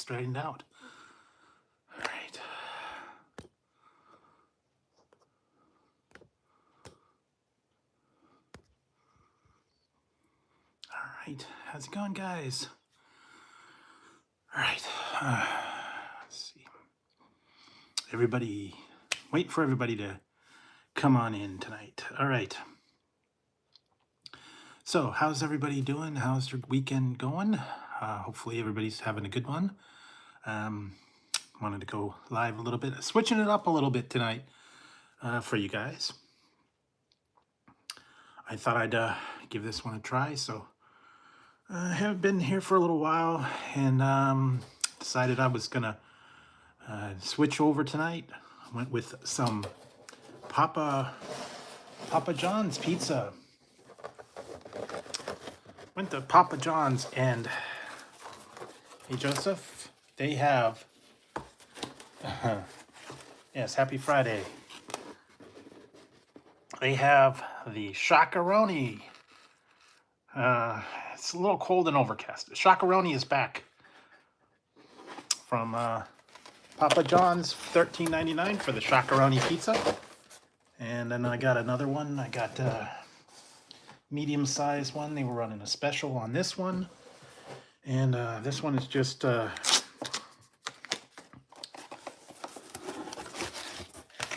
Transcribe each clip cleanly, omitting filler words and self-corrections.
straightened out. All right. All right. How's it going, guys? All right. Let's see. Everybody, wait for everybody to come on in tonight. All right. So, how's everybody doing? How's your weekend going? Hopefully, everybody's having a good one. Wanted to go live a little bit, switching it up a little bit tonight for you guys. I thought I'd give this one a try. So, I haven't been here for a little while, and decided I was gonna switch over tonight. I went with some Papa John's pizza. Went to Papa John's, and hey Joseph, they have yes, happy Friday. They have the Shaqa. It's a little cold and overcast. Shaqa is back from Papa John's, $13.99 for the Shaqa pizza. And then I got another one. I got medium-sized one. They were running a special on this one. And this one is just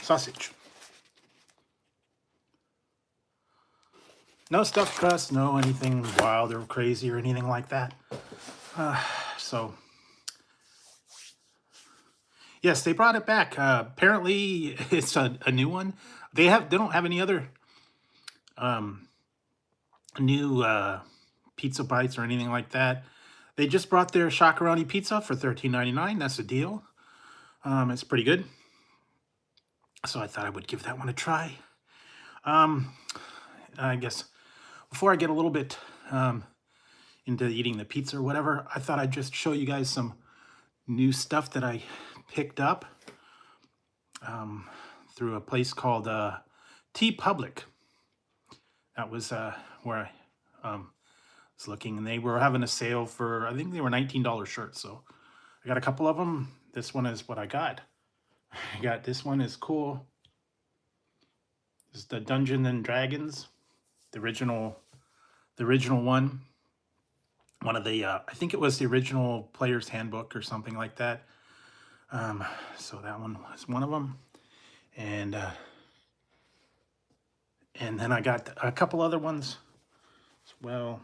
sausage. No stuffed crust, no anything wild or crazy or anything like that. So, yes, they brought it back. Apparently, it's a new one. They don't have any other new pizza bites or anything like that. They just brought their Shaqa pizza for $13.99. That's a deal. It's pretty good. So I thought I would give that one a try. I guess before I get a little bit into eating the pizza or whatever, I thought I'd just show you guys some new stuff that I picked up through a place called Tea Public. That was where I was looking, and they were having a sale for, I think they were $19 shirts. So I got a couple of them. This one is what I got. This one is cool. This is the Dungeons and Dragons, the original one. One of the, I think it was the original player's handbook or something like that. So that one was one of them. And then I got a couple other ones as well.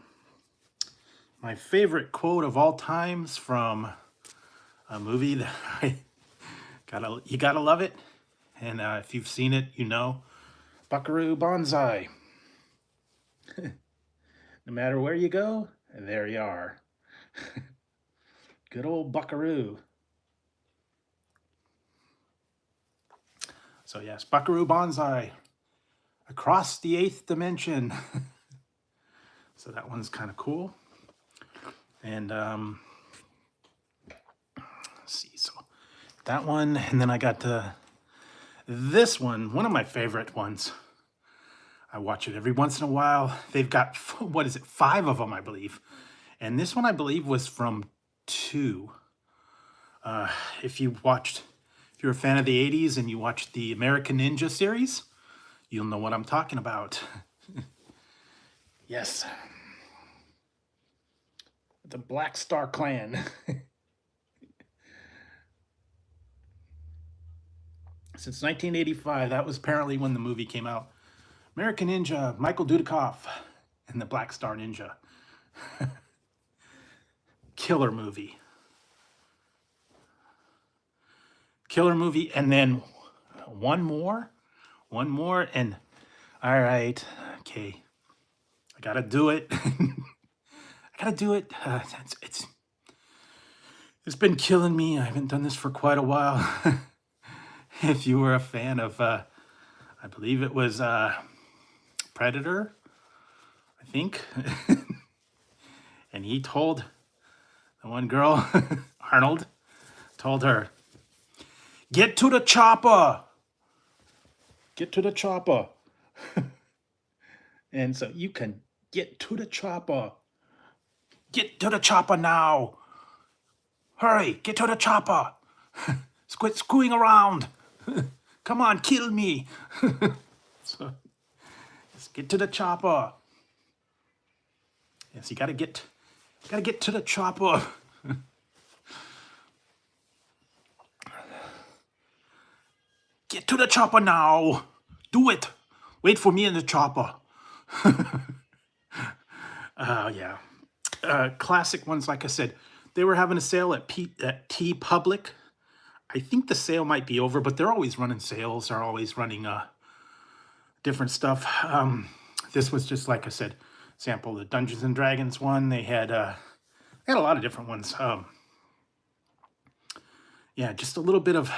My favorite quote of all times from a movie that you gotta love it. And if you've seen it, you know, Buckaroo Banzai. No matter where you go, there you are. Good old Buckaroo. So yes, Buckaroo Banzai. Across the 8th dimension. So that one's kind of cool. And let's see, so that one, and then I got this one of my favorite ones. I watch it every once in a while. They've got, what is it, 5 of them, I believe. And this one, I believe, was from 2. If you're a fan of the 80s and you watched the American Ninja series, you'll know what I'm talking about. Yes. The Black Star Clan. Since 1985, that was apparently when the movie came out. American Ninja, Michael Dudikoff, and the Black Star Ninja. Killer movie. Killer movie, and then one more, and all right, okay, I gotta do it. I gotta do it. It's been killing me. I haven't done this for quite a while. If you were a fan of, I believe it was Predator, I think. And he told the one girl, Arnold, told her, "Get to the chopper. Get to the chopper." And so you can get to the chopper. Get to the chopper now. Hurry, get to the chopper. Quit screwing around. Come on, kill me. So let's get to the chopper. Yes, you gotta get to the chopper. Get to the chopper now. Do it. Wait for me in the chopper. Yeah. Classic ones, like I said, they were having a sale at T Public. I think the sale might be over, but they're always running sales. They're always running different stuff. This was just, like I said, sample the Dungeons and Dragons one. They had a lot of different ones. Yeah, just a little bit of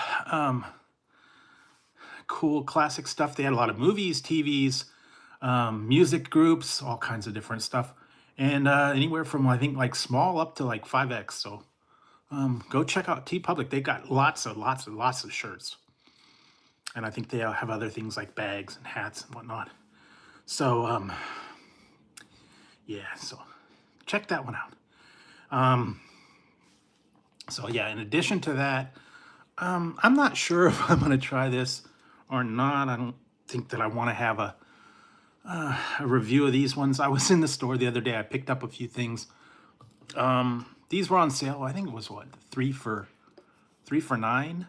cool classic stuff. They had a lot of movies, TVs, music groups, all kinds of different stuff. And anywhere from, I think, like small up to like 5X. So go check out T Public. They got lots of shirts. And I think they have other things like bags and hats and whatnot. So, yeah, so check that one out. So, yeah, in addition to that, I'm not sure if I'm going to try this or not. I don't think that I want to have a review of these ones. I was in the store the other day. I picked up a few things. These were on sale. I think it was what, 3 for $9,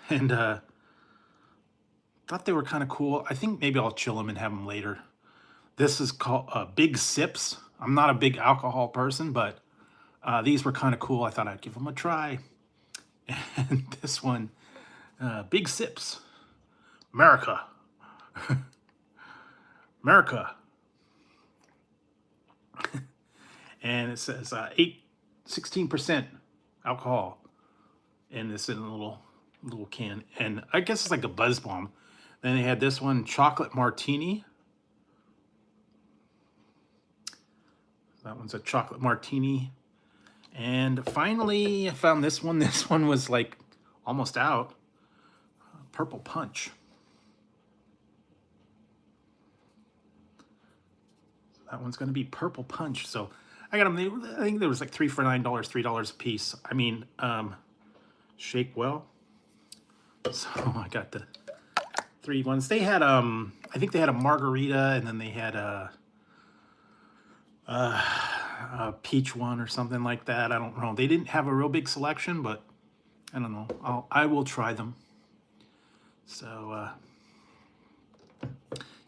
and thought they were kind of cool. I think maybe I'll chill them and have them later. This is called Big Sips. I'm not a big alcohol person, but these were kind of cool. I thought I'd give them a try. And this one, Big Sips, America. America. And it says 16% alcohol. And it's in a little can. And I guess it's like a buzz bomb. Then they had this one, chocolate martini. That one's a chocolate martini. And finally, I found this one. This one was like almost out. Purple punch. That one's going to be purple punch. So I got them. I think there was like 3 for $9, $3 a piece. I mean, shake well. So I got the 3 ones. They had I think they had a margarita, and then they had a peach one or something like that. I don't know. They didn't have a real big selection, but I don't know. I will try them. So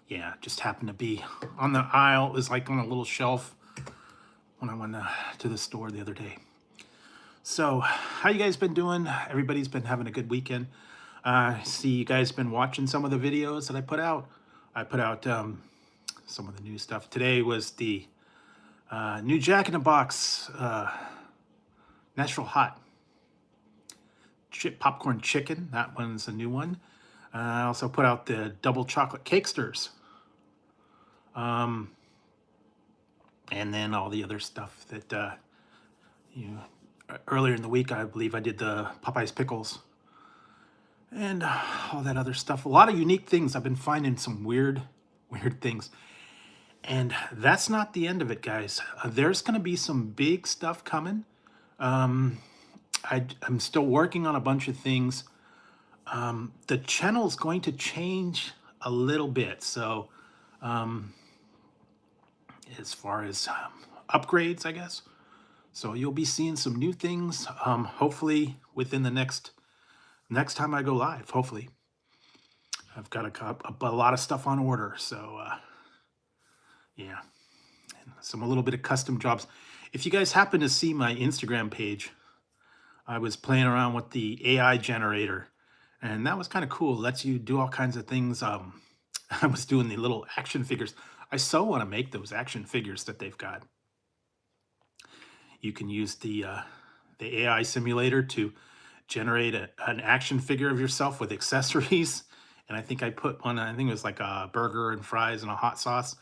yeah, just happened to be on the aisle. It was like on a little shelf when I went to the store the other day. So how you guys been doing? Everybody's been having a good weekend. I see you guys been watching some of the videos that I put out. I put out some of the new stuff. Today was the new Jack in the Box Natural Hot popcorn chicken. That one's a new one. I also put out the double chocolate cakesters. And then all the other stuff that earlier in the week, I believe I did the Popeye's pickles and all that other stuff. A lot of unique things. I've been finding some weird things. And that's not the end of it, guys. There's going to be some big stuff coming. I'm still working on a bunch of things. The channel's going to change a little bit. So as far as upgrades, I guess. So you'll be seeing some new things, hopefully within the next time I go live, hopefully. I've got a lot of stuff on order, so yeah. And a little bit of custom jobs. If you guys happen to see my Instagram page, I was playing around with the AI generator, and that was kind of cool. It lets you do all kinds of things. I was doing the little action figures. I so want to make those action figures that they've got. You can use the AI simulator to generate an action figure of yourself with accessories. And I think I put one, I think it was like a burger and fries and a hot sauce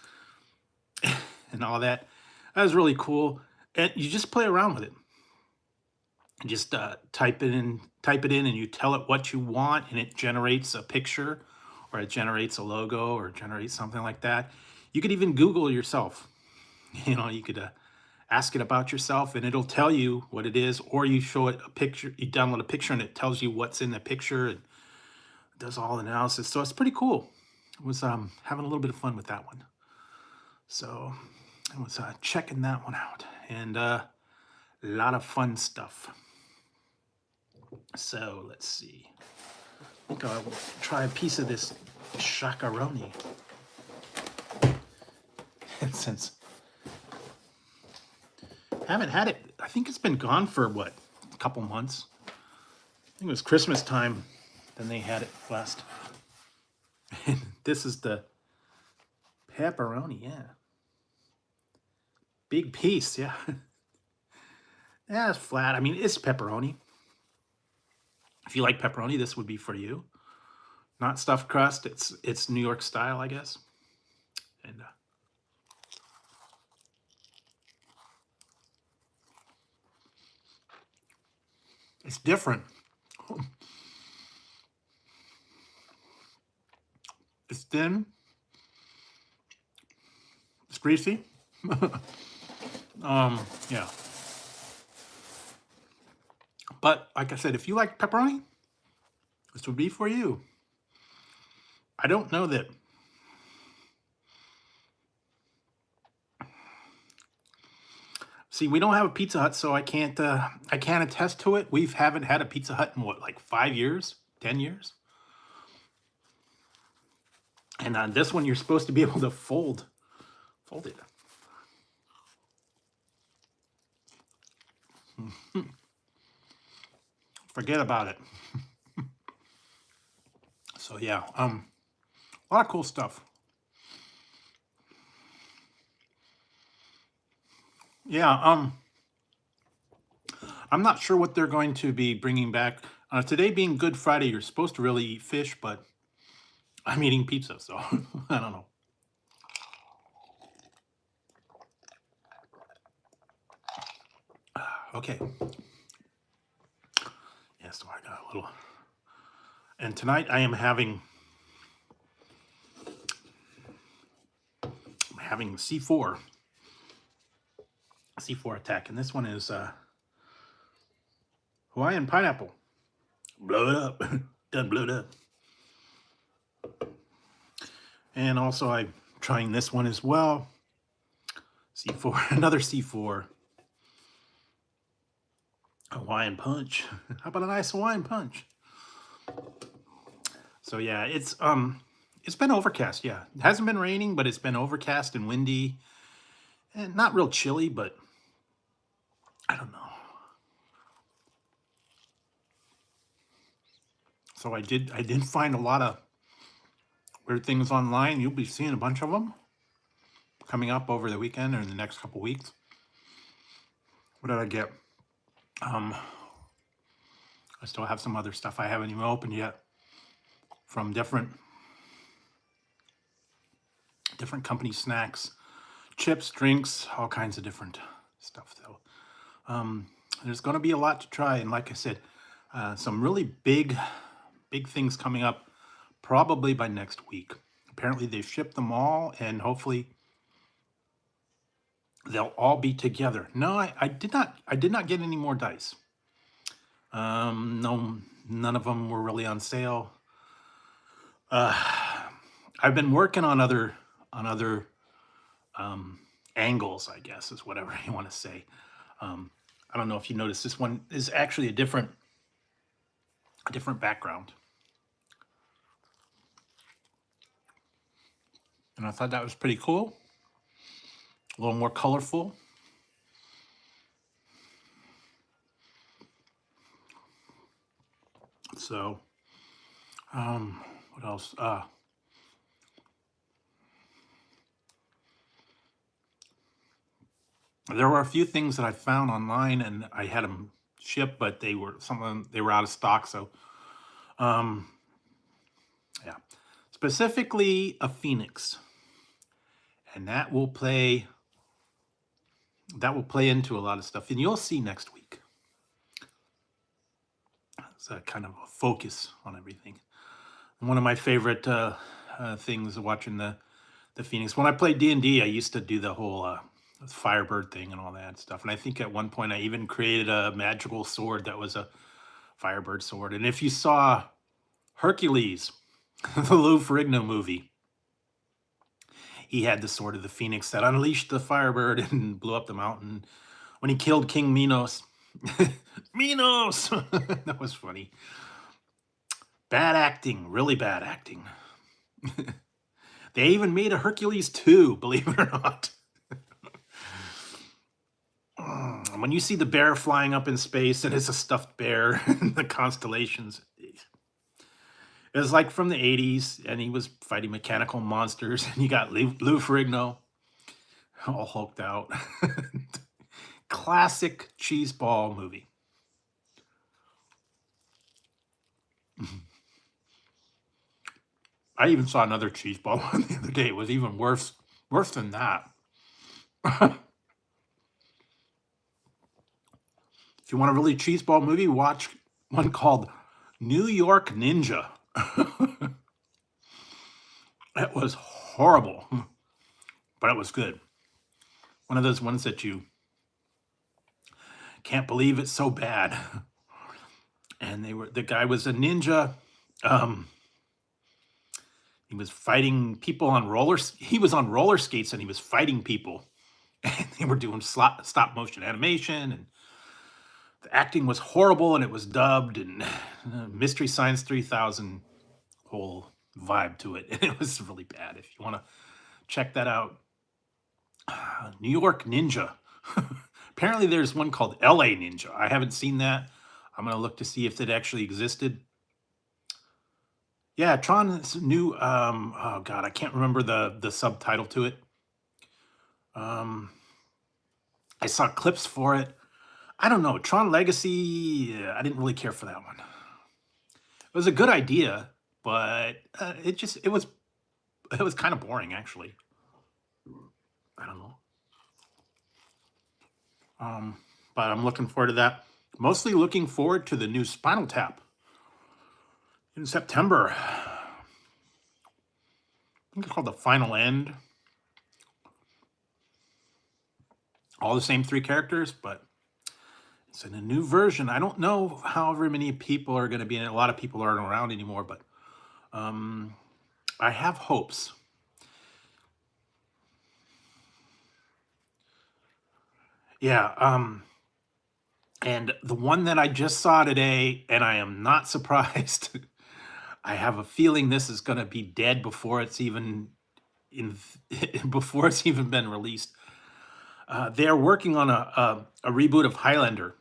and all that. That was really cool. And you just play around with it. Just type it in, and you tell it what you want, and it generates a picture, or it generates a logo, or generates something like that. You could even Google yourself. You could ask it about yourself, and it'll tell you what it is, or you show it a picture, you download a picture, and it tells you what's in the picture and does all the analysis. So it's pretty cool. I was having a little bit of fun with that one. So I was checking that one out, and a lot of fun stuff. So let's see. I think I'll try a piece of this shakaroni. Since I haven't had it, I think it's been gone for what, a couple months. I think it was Christmas time. Then they had it last. And this is the pepperoni, yeah. Big piece, yeah. Yeah, it's flat. I mean, it's pepperoni. If you like pepperoni, this would be for you. Not stuffed crust. It's New York style, I guess. And it's different. It's thin. It's greasy. Yeah. But like I said, if you like pepperoni, this would be for you. I don't know that. See, we don't have a Pizza Hut, so I can't attest to it. We haven't had a Pizza Hut in what, like 5 years, 10 years? And on this one, you're supposed to be able to fold it. Forget about it. So yeah, a lot of cool stuff. Yeah, I'm not sure what they're going to be bringing back. Today being Good Friday, you're supposed to really eat fish, but I'm eating pizza, so I don't know. Okay. Yeah, so I got a little. And tonight I am having C4 attack, and this one is Hawaiian pineapple. Blow it up. Done blew it up. And also I'm trying this one as well. C4, another C4. Hawaiian punch. How about a nice Hawaiian punch? So yeah, it's been overcast, yeah. It hasn't been raining, but it's been overcast and windy. And not real chilly, but I don't know. So I did find a lot of weird things online. You'll be seeing a bunch of them coming up over the weekend or in the next couple weeks. What did I get? I still have some other stuff I haven't even opened yet from different company snacks, chips, drinks, all kinds of different stuff. So there's going to be a lot to try, and like I said, some really big things coming up probably by next week. Apparently they've shipped them all, and hopefully they'll all be together. No, I did not get any more dice. No, none of them were really on sale. I've been working on other angles, I guess, is whatever you want to say. I don't know if you noticed, this one is actually a different background. And I thought that was pretty cool. A little more colorful. So, what else? There were a few things that I found online, and I had them shipped, but they were out of stock. So, yeah, specifically a Phoenix, and that will play into a lot of stuff, and you'll see next week. It's a kind of a focus on everything. And one of my favorite things watching the Phoenix. When I played D&D, I used to do the whole the Firebird thing and all that stuff. And I think at one point I even created a magical sword that was a Firebird sword. And if you saw Hercules, the Lou Ferrigno movie, he had the sword of the Phoenix that unleashed the Firebird and blew up the mountain when he killed King Minos. Minos! That was funny. Bad acting, really bad acting. They even made a Hercules 2, believe it or not. When you see the bear flying up in space and it's a stuffed bear in the constellations, it was like from the 80s, and he was fighting mechanical monsters, and you got Lou Ferrigno all hulked out. Classic cheeseball movie. I even saw another cheeseball one the other day. It was even worse than that. If you want a really cheeseball movie, watch one called New York Ninja. It was horrible, but it was good. One of those ones that you can't believe it's so bad. And the guy was a ninja. He was fighting people on he was on roller skates and he was fighting people. And they were doing stop motion animation, and the acting was horrible, and it was dubbed, and Mystery Science 3000 whole vibe to it. And it was really bad. If you want to check that out, New York Ninja. Apparently there's one called LA Ninja. I haven't seen that. I'm going to look to see if it actually existed. Yeah, Tron's new, oh God, I can't remember the subtitle to it. I saw clips for it. I don't know. Tron Legacy, I didn't really care for that one. It was a good idea, but it was kind of boring, actually. I don't know. But I'm looking forward to that. Mostly looking forward to the new Spinal Tap in September. I think it's called The Final End. All the same 3 characters, but it's in a new version. I don't know however many people are going to be in it. A lot of people aren't around anymore, but I have hopes. Yeah, and the one that I just saw today, and I am not surprised. I have a feeling this is going to be dead before it's even before it's even been released. They're working on a reboot of Highlander.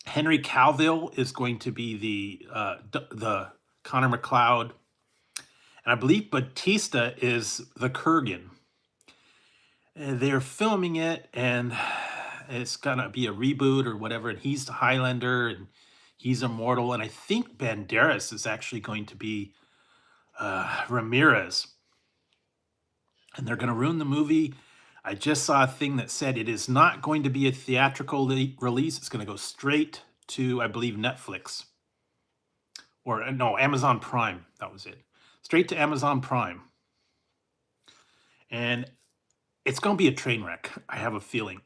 Henry Cavill is going to be the Connor McLeod, and I believe Batista is the Kurgan. They're filming it, and it's gonna be a reboot or whatever. And he's the Highlander, and he's immortal. And I think Banderas is actually going to be Ramirez, and they're gonna ruin the movie. I just saw a thing that said it is not going to be a theatrical release. It's going to go straight to, I believe, Netflix. Or, no, Amazon Prime. That was it. Straight to Amazon Prime. And it's going to be a train wreck. I have a feeling.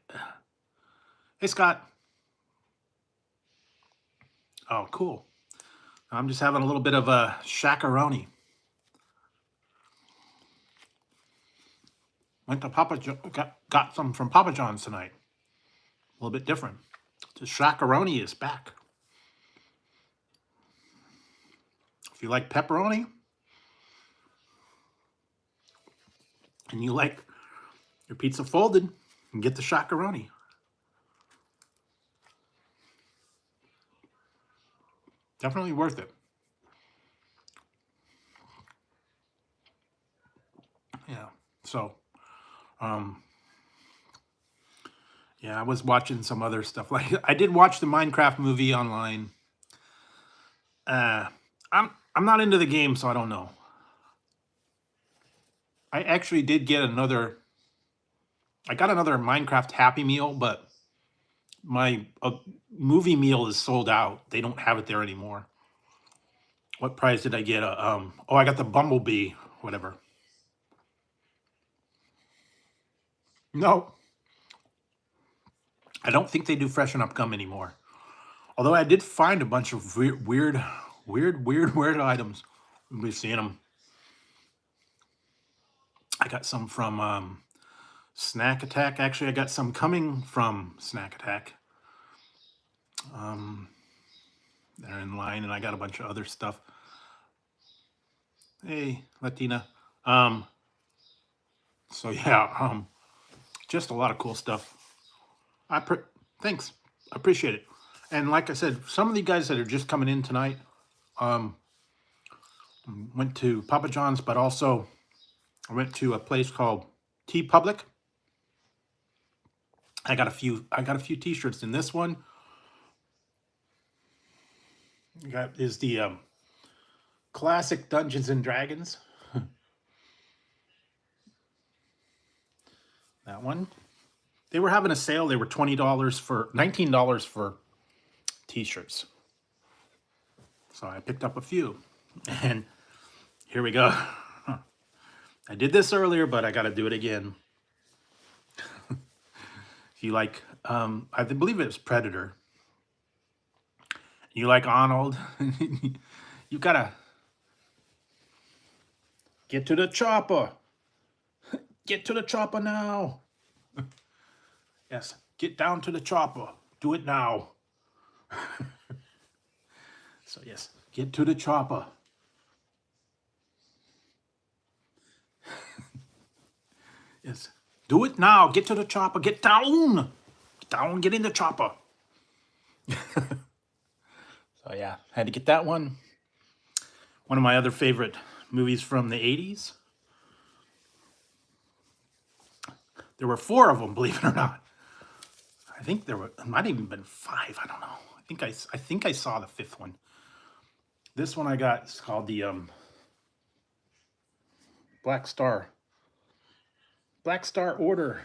Hey, Scott. Oh, cool. I'm just having a little bit of a shakaroni. Went to got some from Papa John's tonight. A little bit different. The shakaroni is back. If you like pepperoni and you like your pizza folded, you can get the shakaroni. Definitely worth it. Yeah. So, yeah, I was watching some other stuff. Like I did watch the Minecraft movie online. I'm not into the game, so I don't know. I actually did get another. I got another Minecraft Happy Meal, but my movie meal is sold out. They don't have it there anymore. What prize did I get? Oh, I got the Bumblebee, whatever. No, I don't think they do freshen up gum anymore. Although I did find a bunch of weird items. We've seen them. I got some from Snack Attack. Actually, I got some coming from Snack Attack. They're in line, and I got a bunch of other stuff. Hey, Latina. So yeah, just a lot of cool stuff. Thanks. I appreciate it. And like I said, some of the guys that are just coming in tonight, went to Papa John's, but also I went to a place called Tea Public. I got a few T-shirts in this one. Is the classic Dungeons and Dragons. That one. They were having a sale. They were $19 for T-shirts. So I picked up a few, and here we go. I did this earlier, but I got to do it again. If you like, I believe it was Predator. You like Arnold, you gotta get to the chopper. Get to the chopper now. Yes, get down to the chopper. Do it now. So yes, get to the chopper. Yes, do it now. Get to the chopper. Get down. Get down, get in the chopper. So yeah, had to get that one. One of my other favorite movies from the 80s. There were 4 of them, believe it or not. I think there might have even been 5. I don't know. I think I saw the 5th one. This one I got is called the Black Star Order.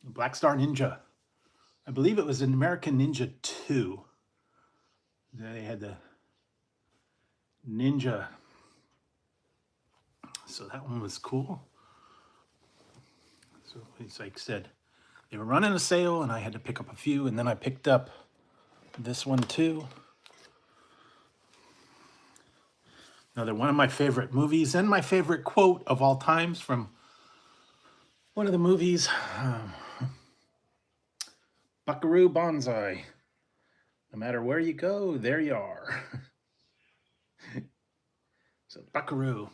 Black Star Ninja. I believe it was an American Ninja 2. They had the Ninja. So that one was cool. So it's like I said, they were running a sale and I had to pick up a few, and then I picked up this one too. Another one of my favorite movies and my favorite quote of all times from one of the movies. Buckaroo Banzai. No matter where you go, there you are. So Buckaroo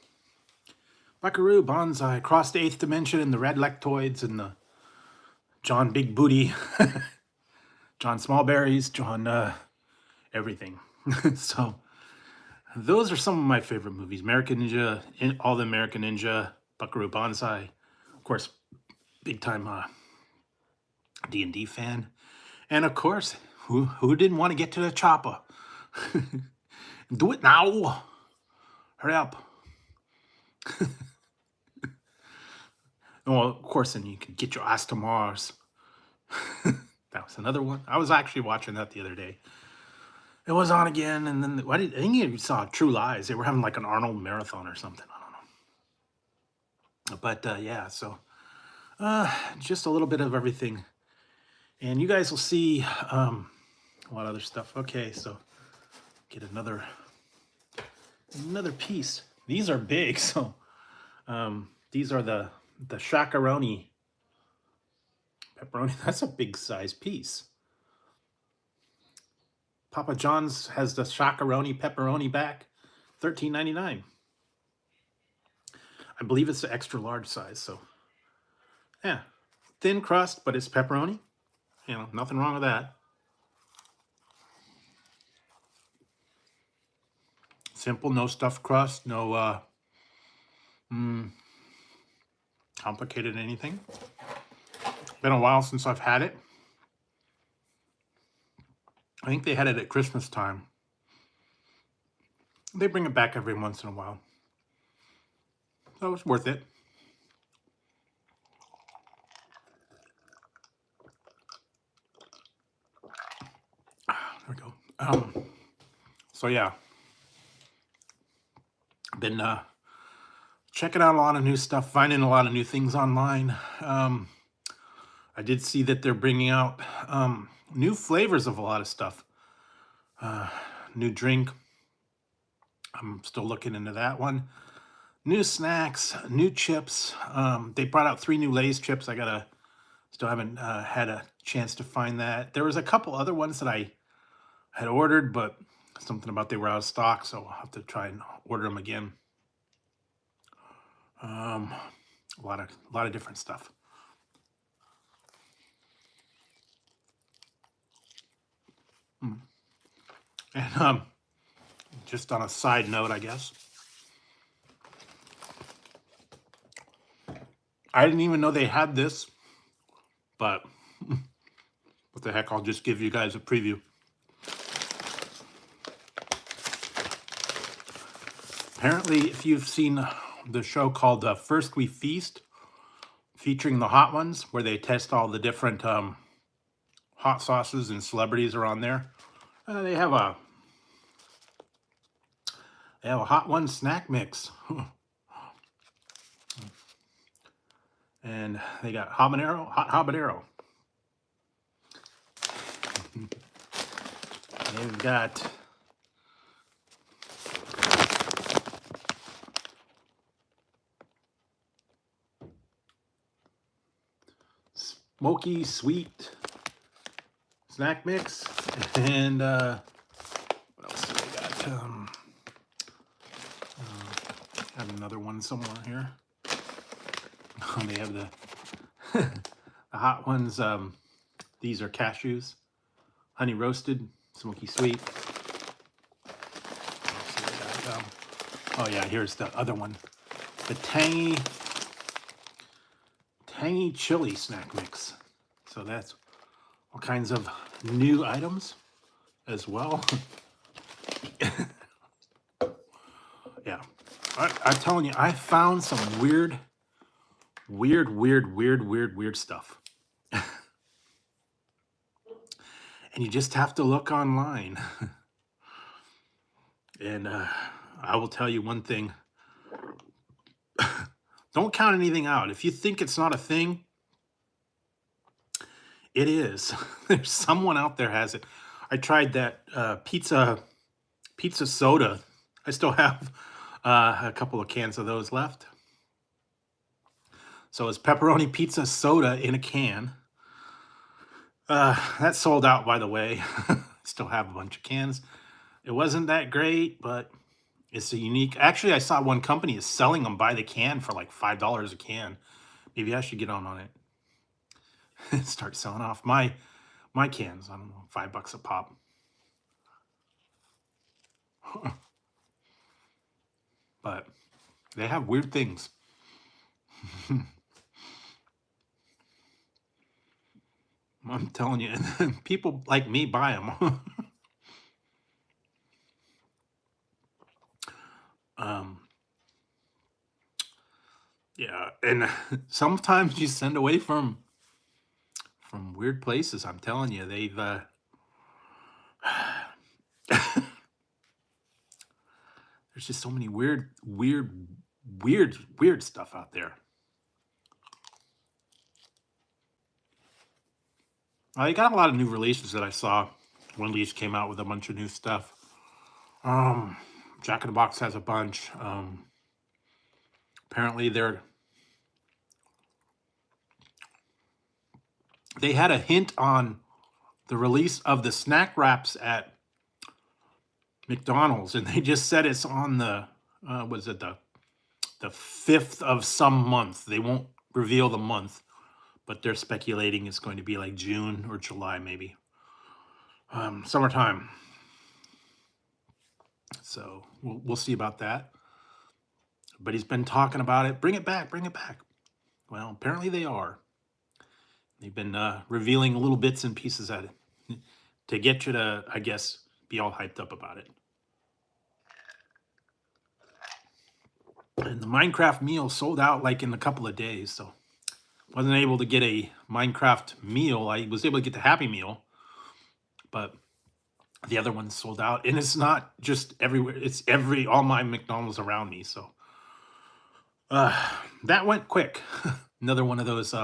Banzai crossed the 8th dimension in the red lectoids and the John Big Booty, John Smallberries, John everything. So those are some of my favorite movies. American Ninja, all the American Ninja, Buckaroo Banzai. Of course, big time D&D fan. And of course, who didn't want to get to the chopper? Do it now. Hurry up. Well, of course, then you can get your ass to Mars. That was another one. I was actually watching that the other day. It was on again, and then I think you saw True Lies. They were having like an Arnold marathon or something. I don't know. But yeah, so just a little bit of everything. And you guys will see what other stuff. Okay, so get another piece. These are big, so these are the Shakaroni pepperoni. That's a big size piece. Papa John's has the Shakaroni pepperoni back, $13.99. I believe it's the extra large size, so yeah, thin crust, but it's pepperoni. You know, nothing wrong with that. Simple, no stuffed crust, no complicated anything. Been a while since I've had it. I think they had it at Christmas time. They bring it back every once in a while. So it's worth it. There we go. So yeah, been checking out a lot of new stuff, finding a lot of new things online. I did see that they're bringing out new flavors of a lot of stuff. Uh, New drink. I'm still looking into that one. New snacks, new chips. They brought out 3 new Lay's chips. Still haven't had a chance to find that. There was a couple other ones that I had ordered, but something about they were out of stock, so I'll have to try and order them again. A lot of different stuff. And just on a side note, I guess, I didn't even know they had this, but what the heck, I'll just give you guys a preview. Apparently, if you've seen the show called First We Feast, featuring the hot ones, where they test all the different hot sauces and celebrities are on there, they have a hot one snack mix. And they got hot habanero. They've got smoky sweet snack mix. And what else do they got? I have another one somewhere here. They have the the hot ones. These are cashews, honey roasted, smoky sweet. Oh yeah, here's the other one, the tangy chili snack mix. So that's all kinds of new items as well. Yeah, I'm telling you, I found some weird stuff. And you just have to look online. And I will tell you one thing. Don't count anything out. If you think it's not a thing, it is. There's someone out there has it. I tried that pizza soda. I still have a couple of cans of those left. So it's pepperoni pizza soda in a can. That sold out, by the way. Still have a bunch of cans. It wasn't that great, but it's a unique. Actually, I saw one company is selling them by the can for like $5 a can. Maybe I should get on it. Start selling off my cans. I don't know, $5 a pop. But they have weird things. I'm telling you, people like me buy them. Yeah, and sometimes you send away from weird places. I'm telling you, they've there's just so many weird stuff out there. I got a lot of new releases that I saw. Wendy's came out with a bunch of new stuff. Jack in the Box has a bunch. Apparently they had a hint on the release of the snack wraps at McDonald's, and they just said it's on the was it the 5th of some month. They won't reveal the month, but they're speculating it's going to be like June or July, maybe. Summertime. So we'll see about that. But he's been talking about it. Bring it back, bring it back. Well, apparently they are. They've been revealing little bits and pieces at it to get you to, I guess, be all hyped up about it. And the Minecraft meal sold out like in a couple of days, so wasn't able to get a Minecraft meal. I was able to get the Happy Meal, but the other one sold out. And it's not just everywhere. It's all my McDonald's around me. So That went quick. Another one of those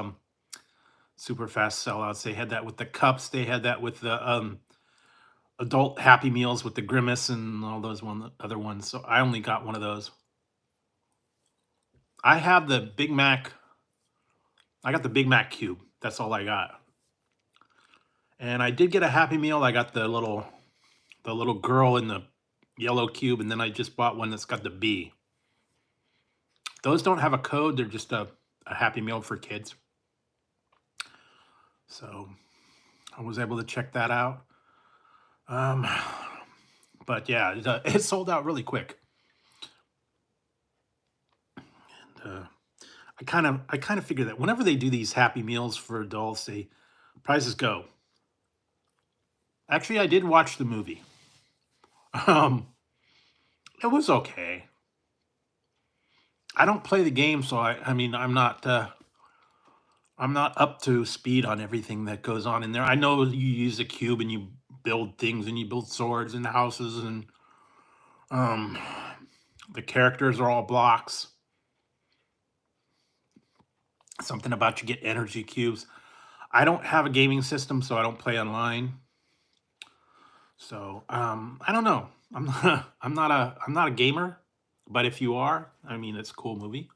super fast sellouts. They had that with the cups. They had that with the adult Happy Meals with the grimace and all those other ones. So I only got one of those. I have the Big Mac. I got the Big Mac cube. That's all I got. And I did get a Happy Meal. I got the little girl in the yellow cube, and then I just bought one that's got the B. Those don't have a code. They're just a Happy Meal for kids. So I was able to check that out. Um, but yeah, it sold out really quick. And I kind of figure that whenever they do these Happy Meals for adults, they prices go. Actually, I did watch the movie. Um, it was okay. I don't play the game, so I mean I'm not up to speed on everything that goes on in there. I know you use a cube and you build things and you build swords and houses and um the characters are all blocks. Something about you get energy cubes. I don't have a gaming system, so I don't play online. So I don't know. I'm not I'm not a gamer, but if you are, I mean it's a cool movie.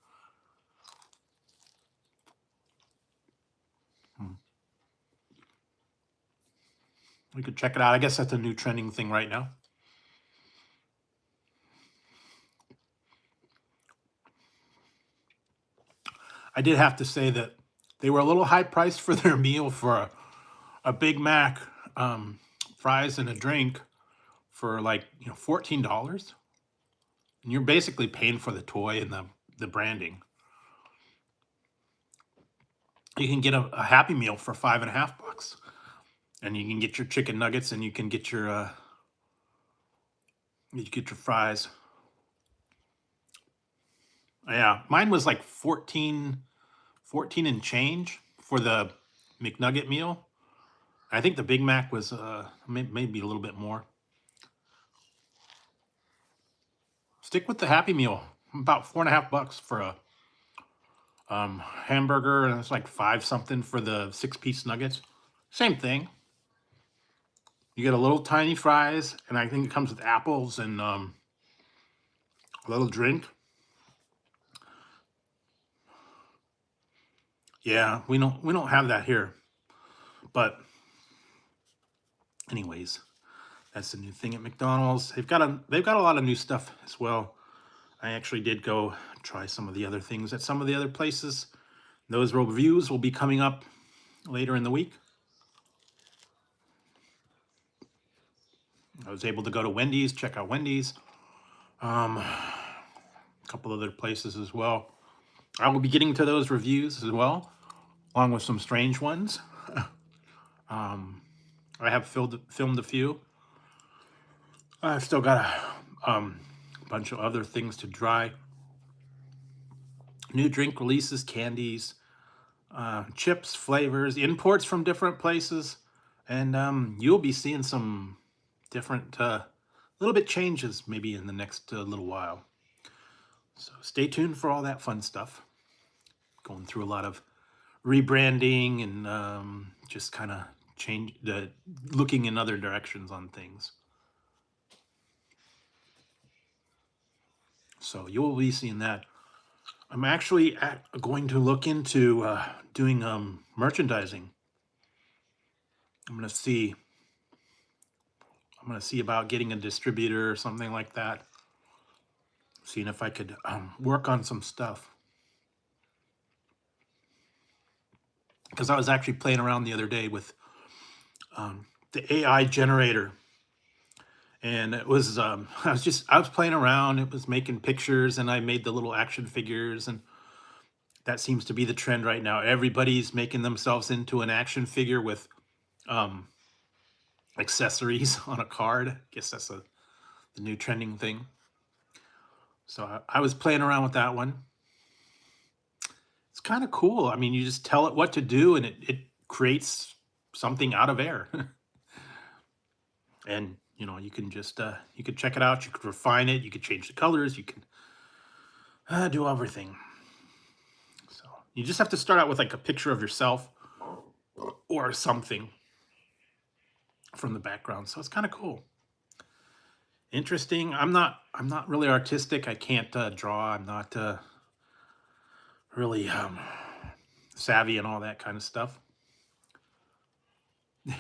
Hmm. We could check it out. I guess that's a new trending thing right now. I did have to say that they were a little high priced for their meal for a Big Mac, fries, and a drink for like $14, and you're basically paying for the toy and the branding. You can get a Happy Meal for $5.50, and you can get your chicken nuggets, and you get your fries. Yeah, mine was like 14 and change for the McNugget meal. I think the Big Mac was maybe a little bit more. Stick with the Happy Meal. About $4.50 for a hamburger, and it's like five something for the 6-piece nuggets. Same thing. You get a little tiny fries, and I think it comes with apples and a little drink. Yeah, we don't have that here. But anyways, that's the new thing at McDonald's. They've got a lot of new stuff as well. I actually did go try some of the other things at some of the other places. Those reviews will be coming up later in the week. I was able to go to Wendy's, check out Wendy's, a couple other places as well. I will be getting to those reviews as well, along with some strange ones. um, I have filmed a few. I've still got a bunch of other things to dry. New drink releases, candies, chips, flavors, imports from different places, and you'll be seeing some different, little bit changes maybe in the next little while. So stay tuned for all that fun stuff. Going through a lot of rebranding and just kind of looking in other directions on things. So you will be seeing that. I'm actually going to look into doing merchandising. I'm gonna see. I'm gonna see about getting a distributor or something like that. Seeing if I could work on some stuff. Because I was actually playing around the other day with the AI generator, and it was I was playing around. It was making pictures, and I made the little action figures, and that seems to be the trend right now. Everybody's making themselves into an action figure with um, accessories on a card. I guess that's the new trending thing. So I was playing around with that one. It's kind of cool. I mean, you just tell it what to do, and it creates something out of air. And you can just you could check it out. You could refine it. You could change the colors. You can do everything. You just have to start out with like a picture of yourself or something from the background. So it's kind of cool. Interesting. I'm not really artistic. I can't draw. I'm not really savvy and all that kind of stuff.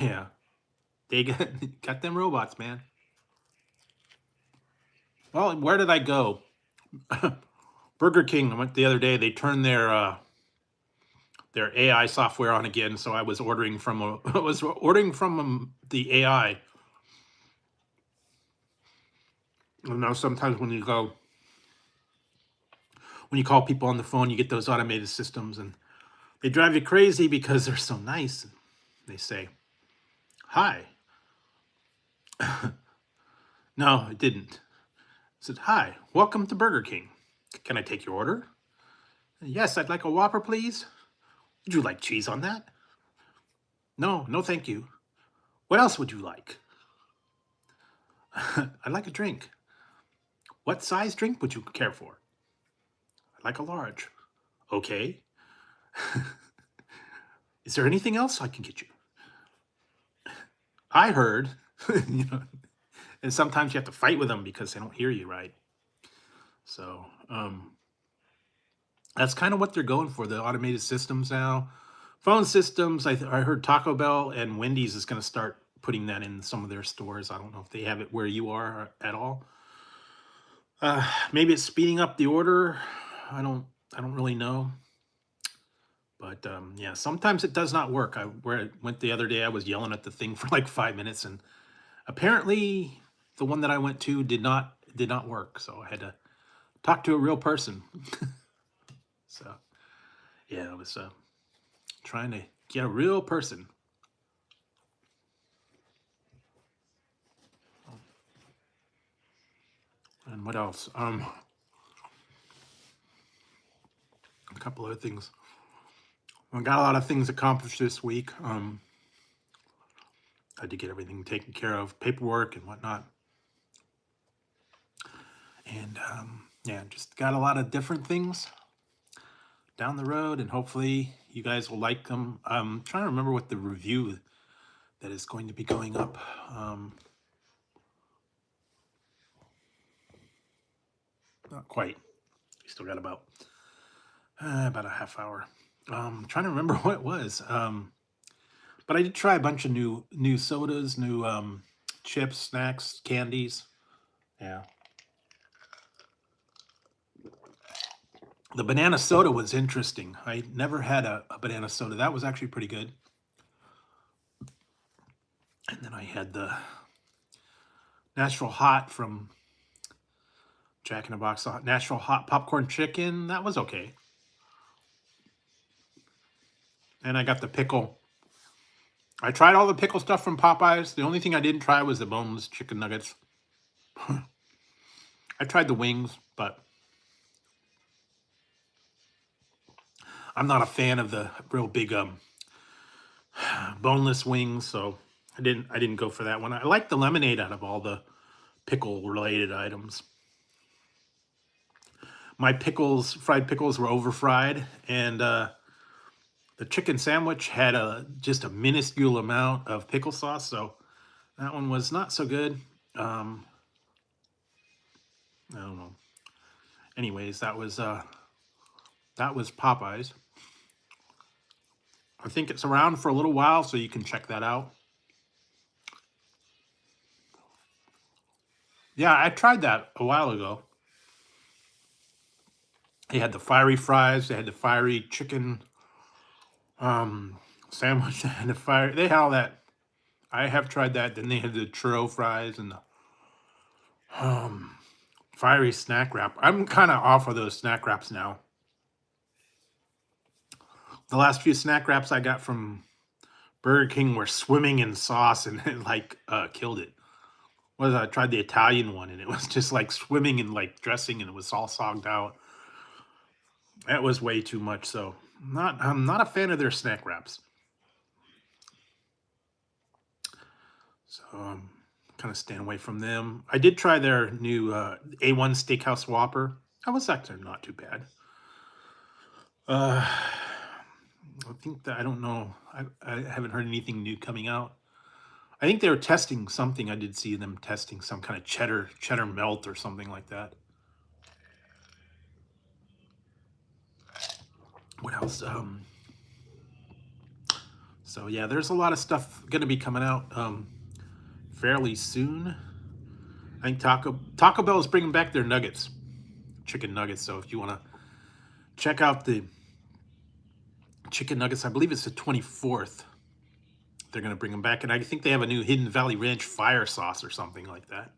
Yeah. They got them robots, man. Well, where did I go? Burger King. I went the other day. They turned their AI software on again, so I was ordering from I was ordering from the AI. You know, sometimes when you call people on the phone, you get those automated systems, and they drive you crazy because they're so nice. They say, "Hi." No, it didn't. It said, "Hi, welcome to Burger King. Can I take your order?" "Yes, I'd like a Whopper, please." "Would you like cheese on that?" "No, no, thank you." "What else would you like?" "I'd like a drink." "What size drink would you care for?" "I'd like a large." "Okay." "Is there anything else I can get you?" I heard, you know, and sometimes you have to fight with them because they don't hear you right. So that's kind of what they're going for, the automated systems now. Phone systems, I heard Taco Bell and Wendy's is going to start putting that in some of their stores. I don't know if they have it where you are at all. Maybe it's speeding up the order. I don't really know. But yeah, sometimes it does not work. Where I went the other day, I was yelling at the thing for like 5 minutes, and apparently the one that I went to did not work. So I had to talk to a real person. So yeah, I was trying to get a real person. And what else? A couple other things. I got a lot of things accomplished this week. I had to get everything taken care of, paperwork and whatnot. And yeah, just got a lot of different things down the road, and hopefully you guys will like them. I'm trying to remember what the review that is going to be going up. Not quite. We still got about a half hour. Trying to remember what it was. But I did try a bunch of new sodas, new chips, snacks, candies. Yeah. The banana soda was interesting. I never had a banana soda. That was actually pretty good. And then I had the natural hot from Jack in the Box, natural hot popcorn chicken. That was okay. And I got the pickle. I tried all the pickle stuff from Popeyes. The only thing I didn't try was the boneless chicken nuggets. I tried the wings, but I'm not a fan of the real big boneless wings, so I didn't go for that one. I like the lemonade out of all the pickle related items. My fried pickles were over fried, and the chicken sandwich had just a minuscule amount of pickle sauce, so that one was not so good. I don't know. Anyways, that was Popeyes. I think it's around for a little while, so you can check that out. Yeah, I tried that a while ago. They had the fiery fries. They had the fiery chicken sandwich. They had They had all that. I have tried that. Then they had the churro fries and the fiery snack wrap. I'm kind of off of those snack wraps now. The last few snack wraps I got from Burger King were swimming in sauce, and it like killed it. I tried the Italian one, and it was just like swimming in like dressing, and it was all sogged out. That was way too much. So I'm not a fan of their snack wraps. So kind of staying away from them. I did try their new A1 Steakhouse Whopper. That was actually not too bad. Uh, I think that I don't know. I haven't heard anything new coming out. I think they were testing something. I did see them testing some kind of cheddar melt or something like that. What else? So yeah, there's a lot of stuff going to be coming out fairly soon. I think Taco Bell is bringing back their nuggets, chicken nuggets. So if you want to check out the chicken nuggets, I believe it's the 24th. They're going to bring them back, and I think they have a new Hidden Valley Ranch fire sauce or something like that.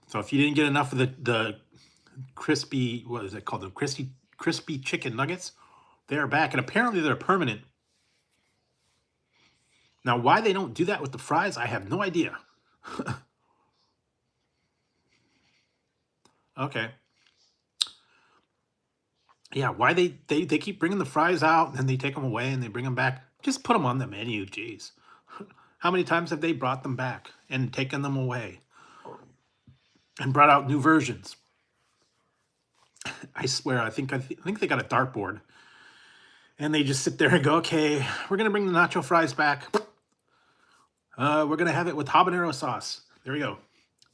So if you didn't get enough of the crispy, what is it called, the crispy chicken nuggets, they are back, and apparently they're permanent. Now, why they don't do that with the fries, I have no idea. Okay. Yeah, why they keep bringing the fries out and then they take them away and they bring them back. Just put them on the menu, jeez. How many times have they brought them back and taken them away and brought out new versions? I swear, I think they got a dartboard and they just sit there and go, okay, we're gonna bring the nacho fries back. We're gonna have it with habanero sauce. There we go,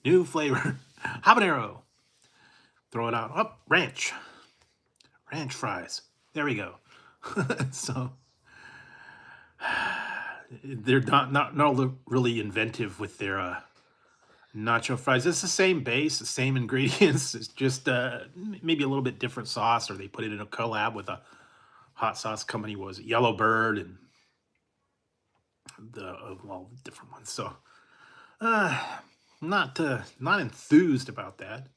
new flavor, habanero. Throw it out. Oh, ranch fries. There we go. So they're not really inventive with their nacho fries. It's the same base, the same ingredients. It's just maybe a little bit different sauce, or they put it in a collab with a hot sauce company. What was it, Yellow Bird, and the well, different ones. So not enthused about that.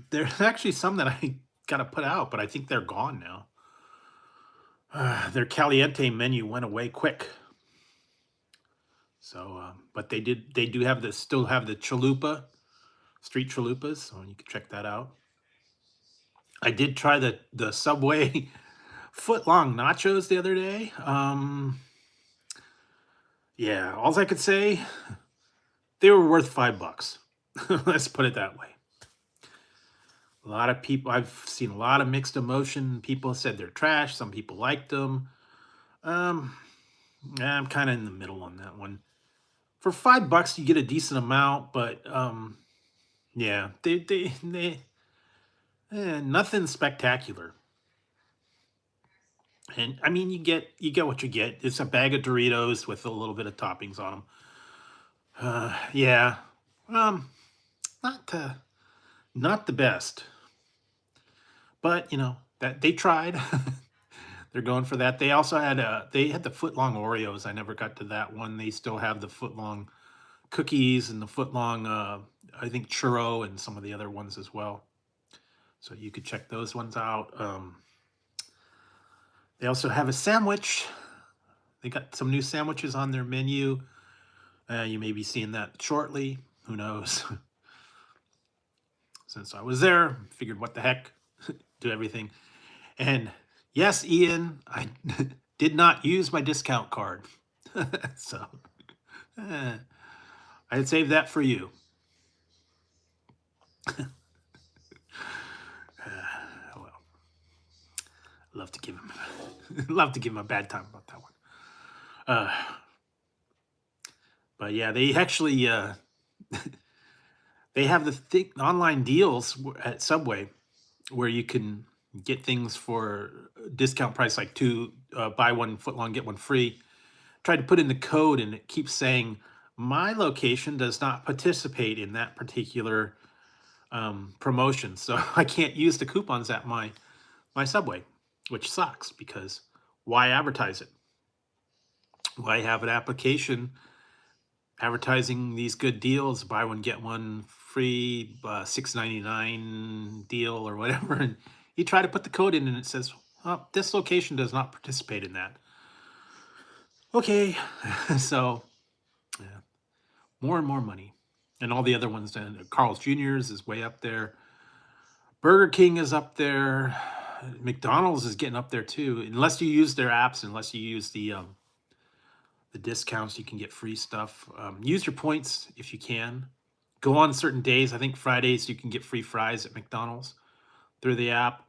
There's actually some that I gotta put out, but I think they're gone now. Their Caliente menu went away quick. So, but they do have still have the chalupa, street chalupas, so you can check that out. I did try the Subway foot long nachos the other day. Yeah, all I could say, they were worth $5. Let's put it that way. A lot of people, I've seen a lot of mixed emotion. People said they're trash. Some people liked them. Um, yeah, I'm kind of in the middle on that one. For $5, you get a decent amount, but yeah, nothing spectacular. And I mean, you get what you get. It's a bag of Doritos with a little bit of toppings on them. Yeah, um, not not the best, but that they tried. They're going for that. They had the foot long Oreos. I never got to that one. They still have the foot long cookies and the foot long I think churro and some of the other ones as well. So you could check those ones out. They also have a sandwich. They got some new sandwiches on their menu. You may be seeing that shortly. Who knows? Since I was there, figured what the heck, do everything. And yes, Ian, I did not use my discount card. So I'd save that for you. Well, love to give him, love to give him a bad time about that one. Uh, but yeah, they actually they have the online deals at Subway where you can get things for discount price, like two buy one foot long get one free. Tried to put in the code and it keeps saying my location does not participate in that particular promotion, so I can't use the coupons at my Subway, which sucks because why advertise it? Why have an application advertising these good deals, buy one get one free, $6.99 deal or whatever, and you try to put the code in and it says, oh, this location does not participate in that. Okay, so yeah, more and more money, and all the other ones. And Carl's Jr.'s is way up there. Burger King is up there. McDonald's is getting up there too. Unless you use their apps, unless you use the discounts, you can get free stuff. Use your points if you can. Go on certain days. I think Fridays you can get free fries at McDonald's. through the app.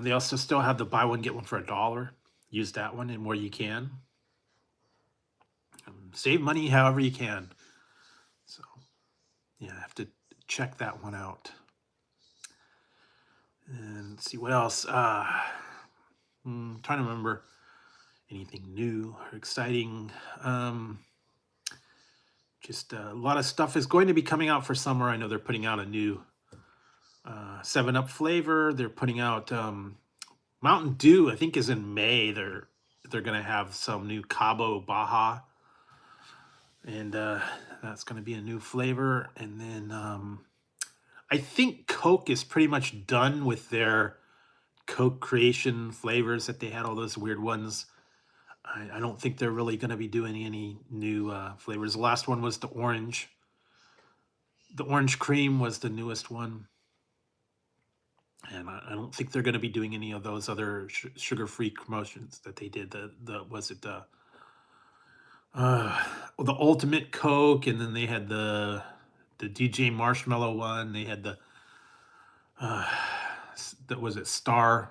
They also still have the buy one get one for $1. Use that one and where you can. Save money however you can. So yeah, I have to check that one out. And let's see what else. Trying to remember anything new or exciting. Just a lot of stuff is going to be coming out for summer. I know they're putting out a new 7-Up flavor. They're putting out Mountain Dew, I think, is in May. They're going to have some new Cabo Baja, and that's going to be a new flavor. And then I think Coke is pretty much done with their Coke creation flavors that they had, all those weird ones. I don't think they're really going to be doing any new flavors. The last one was the orange. The orange cream was the newest one. And I don't think they're going to be doing any of those other sugar-free promotions that they did. The ultimate Coke, and then they had the DJ Marshmallow one. They had the that was it Starry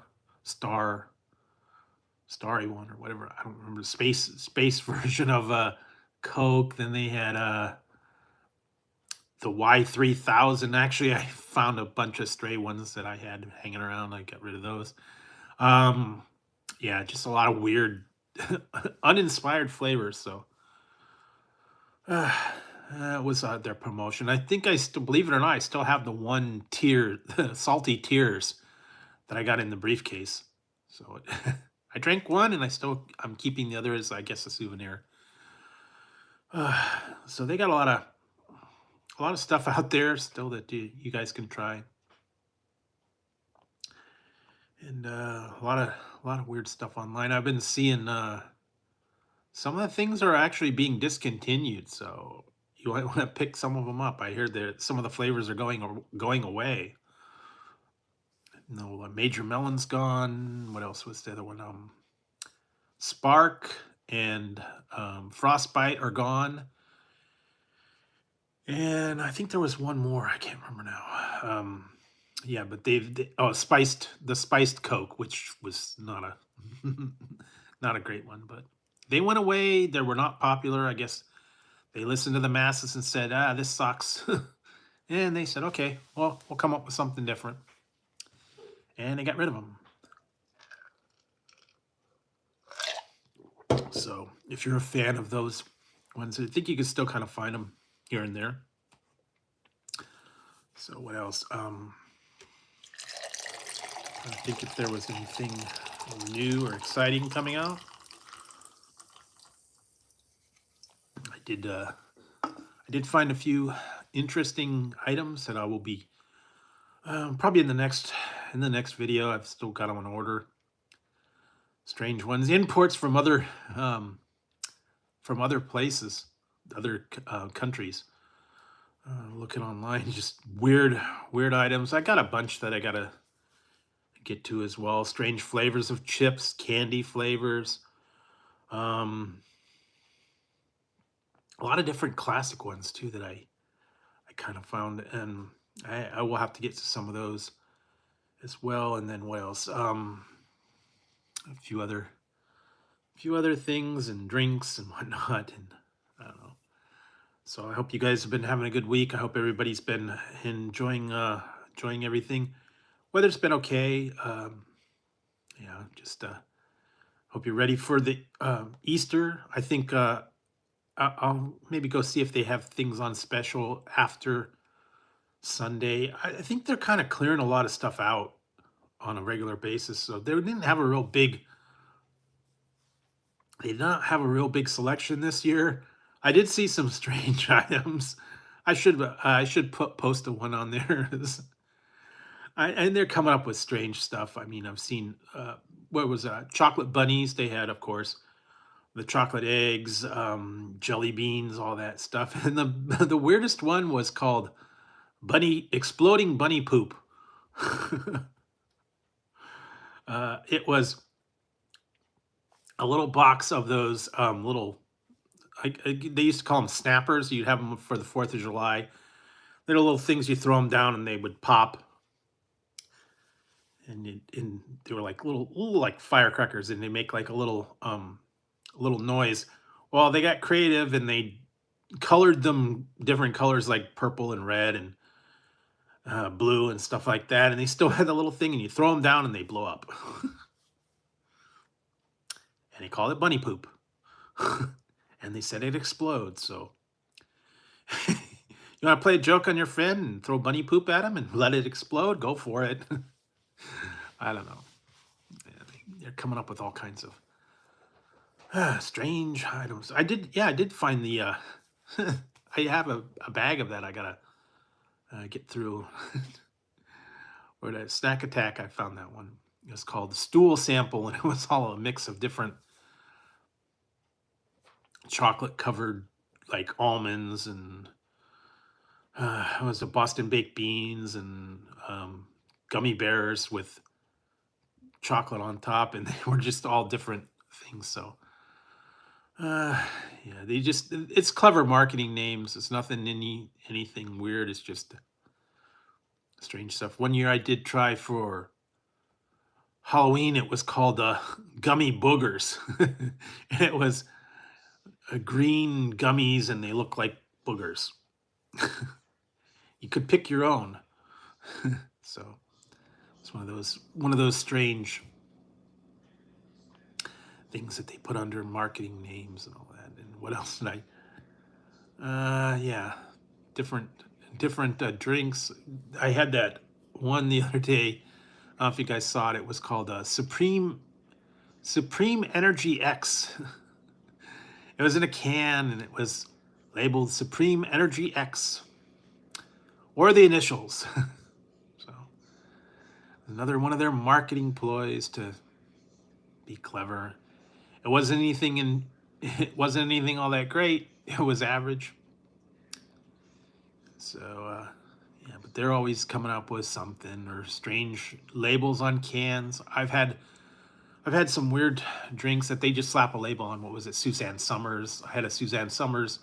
one or whatever. I don't remember, space version of Coke. Then they had the Y3000. Actually, I found a bunch of stray ones that I had hanging around. I got rid of those. Yeah, just a lot of weird, uninspired flavors. So that was their promotion. I think I still, believe it or not, I still have the one tier, salty tears that I got in the briefcase. So I drank one, and I'm keeping the other as, I guess, a souvenir. So they got a lot of stuff out there still that you guys can try, and a lot of weird stuff online. I've been seeing some of the things are actually being discontinued, so you might want to pick some of them up. I heard that some of the flavors are going away. No, Major Melon's gone. What else was the other one? Spark and Frostbite are gone. And I think there was one more. I can't remember now. Yeah, but the spiced Coke, which was not a not a great one, but they went away. They were not popular. I guess they listened to the masses and said, this sucks. And they said, okay, well, we'll come up with something different. And they got rid of them. So if you're a fan of those ones, I think you can still kind of find them here and there. So what else? I think if there was anything new or exciting coming out. I did find a few interesting items that I will be probably in the next video. I've still got them on order. Strange ones, imports from other places, other countries. Looking online, just weird items. I got a bunch that I gotta get to as well. Strange flavors of chips, candy flavors. A lot of different classic ones too that I kind of found, and I will have to get to some of those as well. And then what else? A few other things and drinks and whatnot, and I don't know. So I hope you guys have been having a good week. I hope everybody's been enjoying everything. Weather's been okay. Yeah, just hope you're ready for the Easter. I think I'll maybe go see if they have things on special after Sunday. I think they're kind of clearing a lot of stuff out on a regular basis. So they didn't have a real big selection this year. I did see some strange items. I should post a one on there. And they're coming up with strange stuff. I mean, I've seen what was chocolate bunnies. They had, of course, the chocolate eggs, jelly beans, all that stuff. And the weirdest one was called exploding bunny poop. It was a little box of those little, they used to call them snappers. You'd have them for the 4th of July. They're little things you throw them down and they would pop. and they were like little like firecrackers, and they make like a little noise. Well, they got creative and they colored them different colors like purple and red and blue and stuff like that, and they still had the little thing, and you throw them down and they blow up. And they called it bunny poop. And they said it explodes. So you want to play a joke on your friend and throw bunny poop at him and let it explode? Go for it. I don't know. Yeah, they're coming up with all kinds of strange items. I did find the. I have a bag of that. I gotta get through. Or that Snack Attack, I found that one. It was called Stool Sample, and it was all a mix of different chocolate covered like almonds and it was a Boston baked beans and gummy bears with chocolate on top, and they were just all different things. So yeah, it's clever marketing names. It's nothing anything weird. It's just strange stuff. One year I did try for Halloween. It was called gummy boogers. And it was green gummies, and they look like boogers. You could pick your own. So it's one of those strange things that they put under marketing names and all that. And what else did I? Yeah, different drinks. I had that one the other day. I don't know if you guys saw it. It was called Supreme Energy X. It was in a can, and it was labeled Supreme Energy X, or the initials. So another one of their marketing ploys to be clever. It wasn't anything all that great. It was average. So yeah, but they're always coming up with something or strange labels on cans. I've had some weird drinks that they just slap a label on. What was it? Suzanne Summers. I had a Suzanne Summers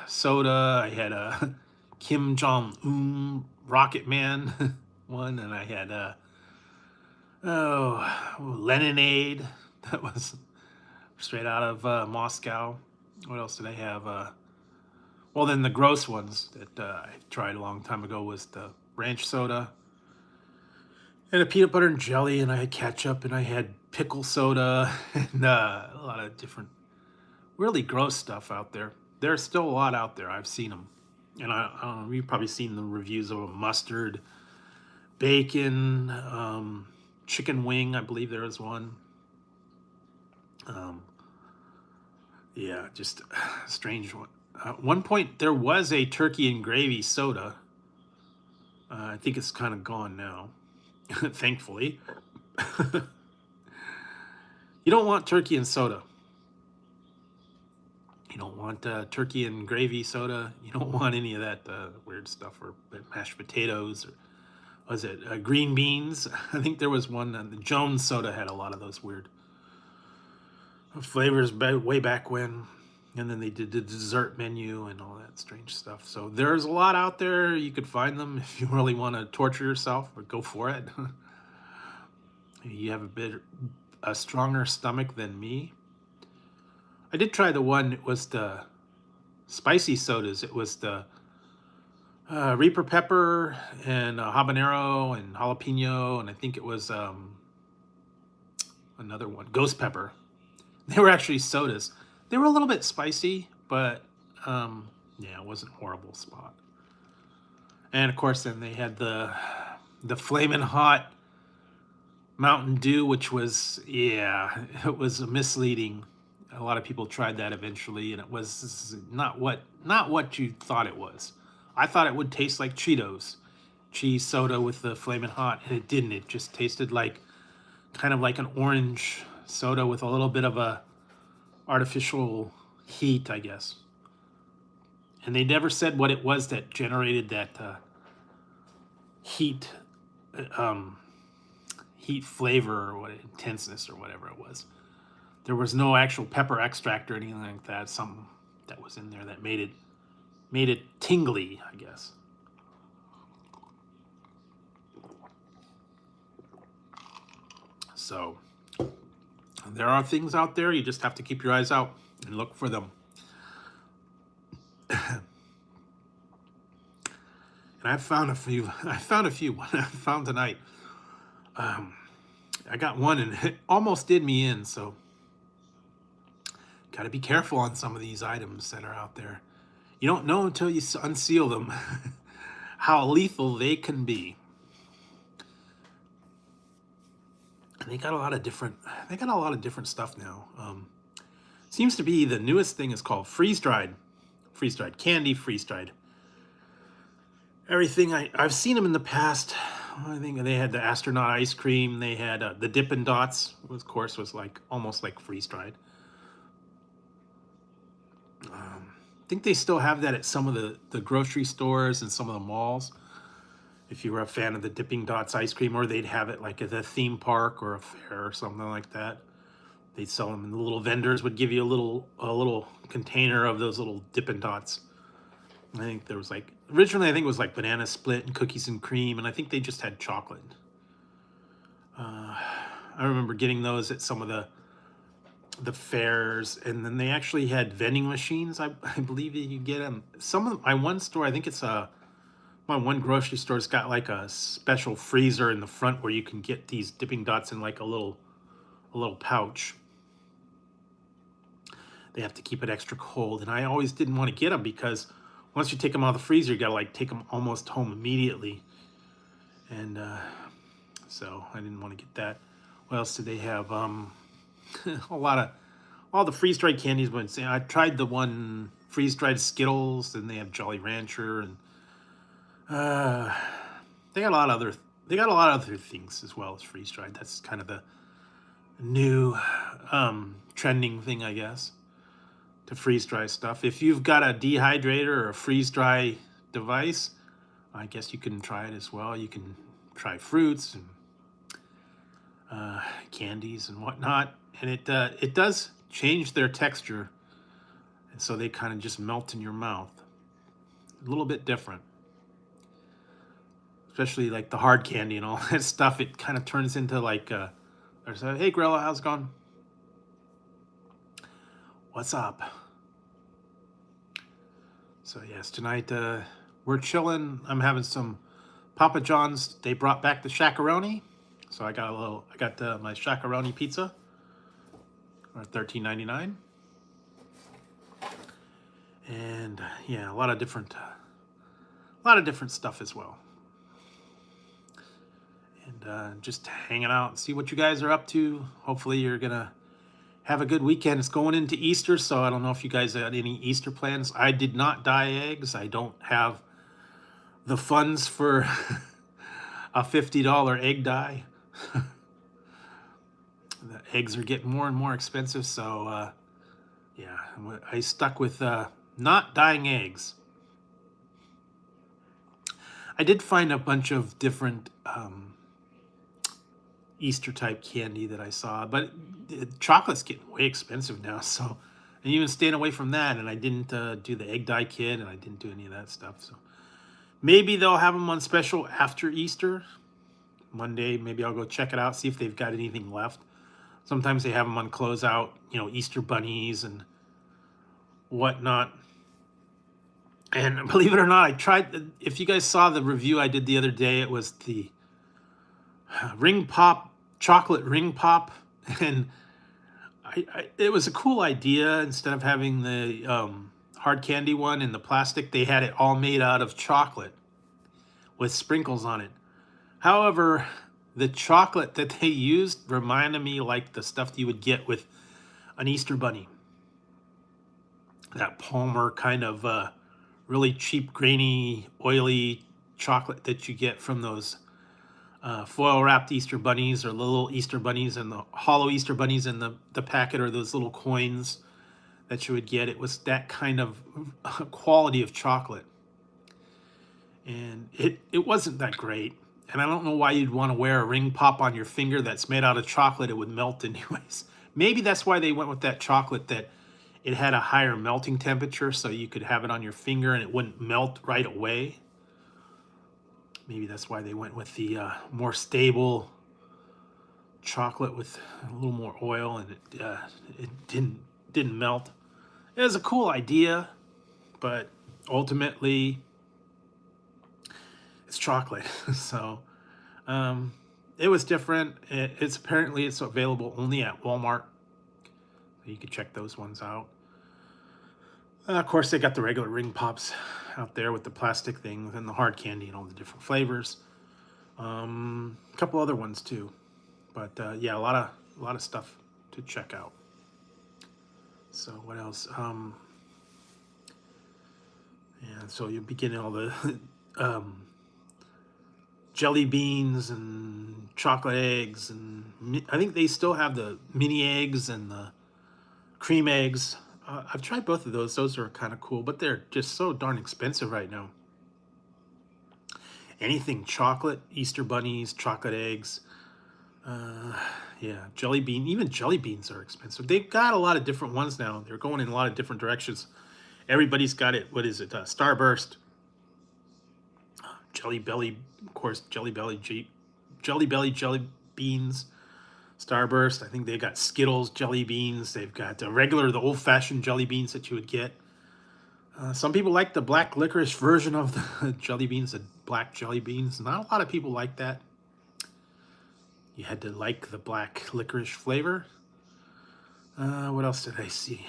soda. I had a Kim Jong Un Rocket Man one, and I had Leninade. That was straight out of Moscow. What else did I have? Well, then the gross ones that I tried a long time ago was the ranch soda and a peanut butter and jelly, and I had ketchup, and I had pickle soda, and a lot of different really gross stuff out there. There's still a lot out there. I've seen them, and I don't know. You've probably seen the reviews of mustard, bacon, chicken wing. I believe there was one. Yeah, just a strange one. At one point, there was a turkey and gravy soda. I think it's kind of gone now, thankfully. You don't want turkey and soda. You don't want turkey and gravy soda. You don't want any of that weird stuff, or mashed potatoes, or was it green beans? I think there was one. The Jones soda had a lot of those weird flavors way back when. And then they did the dessert menu and all that strange stuff. So there's a lot out there. You could find them if you really want to torture yourself, or go for it. You have a stronger stomach than me. I did try the one. It was the spicy sodas. It was the Reaper pepper and habanero and jalapeno, and I think it was another one, ghost pepper. They were actually sodas. They were a little bit spicy, but yeah, it wasn't a horrible spot. And of course, then they had the flaming hot Mountain Dew, which was, yeah, it was misleading. A lot of people tried that eventually, and it was not what you thought it was. I thought it would taste like Cheetos, cheese soda with the flaming hot, and it didn't. It just tasted like kind of like an orange soda with a little bit of a artificial heat, I guess. And they never said what it was that generated that heat, heat flavor, or what intenseness, or whatever it was. There was no actual pepper extract or anything like that. Something that was in there that made it tingly, I guess. So there are things out there. You just have to keep your eyes out and look for them. And I found a few. I found a few. One I found tonight. I got one and it almost did me in. So got to be careful on some of these items that are out there. You don't know until you unseal them how lethal they can be. And they got a lot of different. They got a lot of different stuff now. Seems to be the newest thing is called freeze-dried candy, freeze-dried everything. I've seen them in the past. I think they had the astronaut ice cream. They had the Dippin' Dots, of course, was like almost like freeze-dried. I think they still have that at some of the grocery stores and some of the malls. If you were a fan of the Dippin' Dots ice cream, or they'd have it like at a theme park or a fair or something like that. They'd sell them, and the little vendors would give you a little container of those little Dippin' Dots. I think there was like, originally I think it was like banana split and cookies and cream, and I think they just had chocolate. I remember getting those at some of the fairs, and then they actually had vending machines. I believe you could get them. Some of them, my one store, I think it's my one grocery store's got like a special freezer in the front where you can get these Dippin' Dots in like a little pouch. They have to keep it extra cold, and I always didn't want to get them because once you take them out of the freezer, you gotta like take them almost home immediately. And so I didn't want to get that. What else did they have? All the freeze-dried candies. But I tried the one freeze-dried Skittles, and they have Jolly Rancher, and they got a lot of other things as well as freeze-dried. That's kind of the new trending thing, I guess, to freeze-dry stuff. If you've got a dehydrator or a freeze-dry device, I guess you can try it as well. You can try fruits and candies and whatnot, and it does change their texture, and so they kind of just melt in your mouth. A little bit different, especially like the hard candy and all that stuff. It kind of turns into like hey Grella, how's it going? What's up? So yes, tonight we're chilling. I'm having some Papa John's. They brought back the Shakaroni, so I got my Shakaroni pizza, or $13.99, and yeah, a lot of different stuff as well. And just hanging out and see what you guys are up to. Hopefully you're gonna have a good weekend. It's going into Easter, so I don't know if you guys had any Easter plans. I did not dye eggs. I don't have the funds for a $50 egg dye. The eggs are getting more and more expensive, so yeah, I stuck with not dyeing eggs. I did find a bunch of different Easter type candy that I saw, but chocolate's getting way expensive now, so and even staying away from that. And I didn't do the egg dye kit, and I didn't do any of that stuff. So maybe they'll have them on special after Easter Monday. Maybe I'll go check it out, see if they've got anything left. Sometimes they have them on closeout, Easter bunnies and whatnot. And believe it or not, I tried. If you guys saw the review I did the other day, it was the ring pop, chocolate ring pop, and it was a cool idea. Instead of having the hard candy one in the plastic, they had it all made out of chocolate with sprinkles on it. However, the chocolate that they used reminded me like the stuff you would get with an Easter bunny. That Palmer kind of really cheap, grainy, oily chocolate that you get from those foil wrapped Easter bunnies, or the little Easter bunnies and the hollow Easter bunnies in the packet, or those little coins that you would get. It was that kind of quality of chocolate, and it wasn't that great. And I don't know why you'd want to wear a ring pop on your finger that's made out of chocolate. It would melt anyways. Maybe that's why they went with that chocolate, that it had a higher melting temperature, so you could have it on your finger and it wouldn't melt right away. Maybe that's why they went with the more stable chocolate with a little more oil, and it didn't melt. It was a cool idea, but ultimately it's chocolate. So it was different. It's apparently it's available only at Walmart. You can check those ones out. Of course, they got the regular ring pops out there with the plastic things and the hard candy and all the different flavors. A couple other ones too, but yeah, a lot of stuff to check out. So what else? Yeah, so you'll be getting all the jelly beans and chocolate eggs, and I think they still have the mini eggs and the cream eggs. I've tried both of those. Those are kind of cool, but they're just so darn expensive right now. Anything chocolate, Easter bunnies, chocolate eggs. Yeah, even jelly beans are expensive. They've got a lot of different ones now. They're going in a lot of different directions. Everybody's got it. What is it? Starburst, Jelly Belly, of course, Jelly Belly jelly beans, Starburst. I think they got Skittles jelly beans. They've got the old-fashioned jelly beans that you would get. Some people like the black licorice version of the jelly beans, the black jelly beans. Not a lot of people like that. You had to like the black licorice flavor. What else did I see?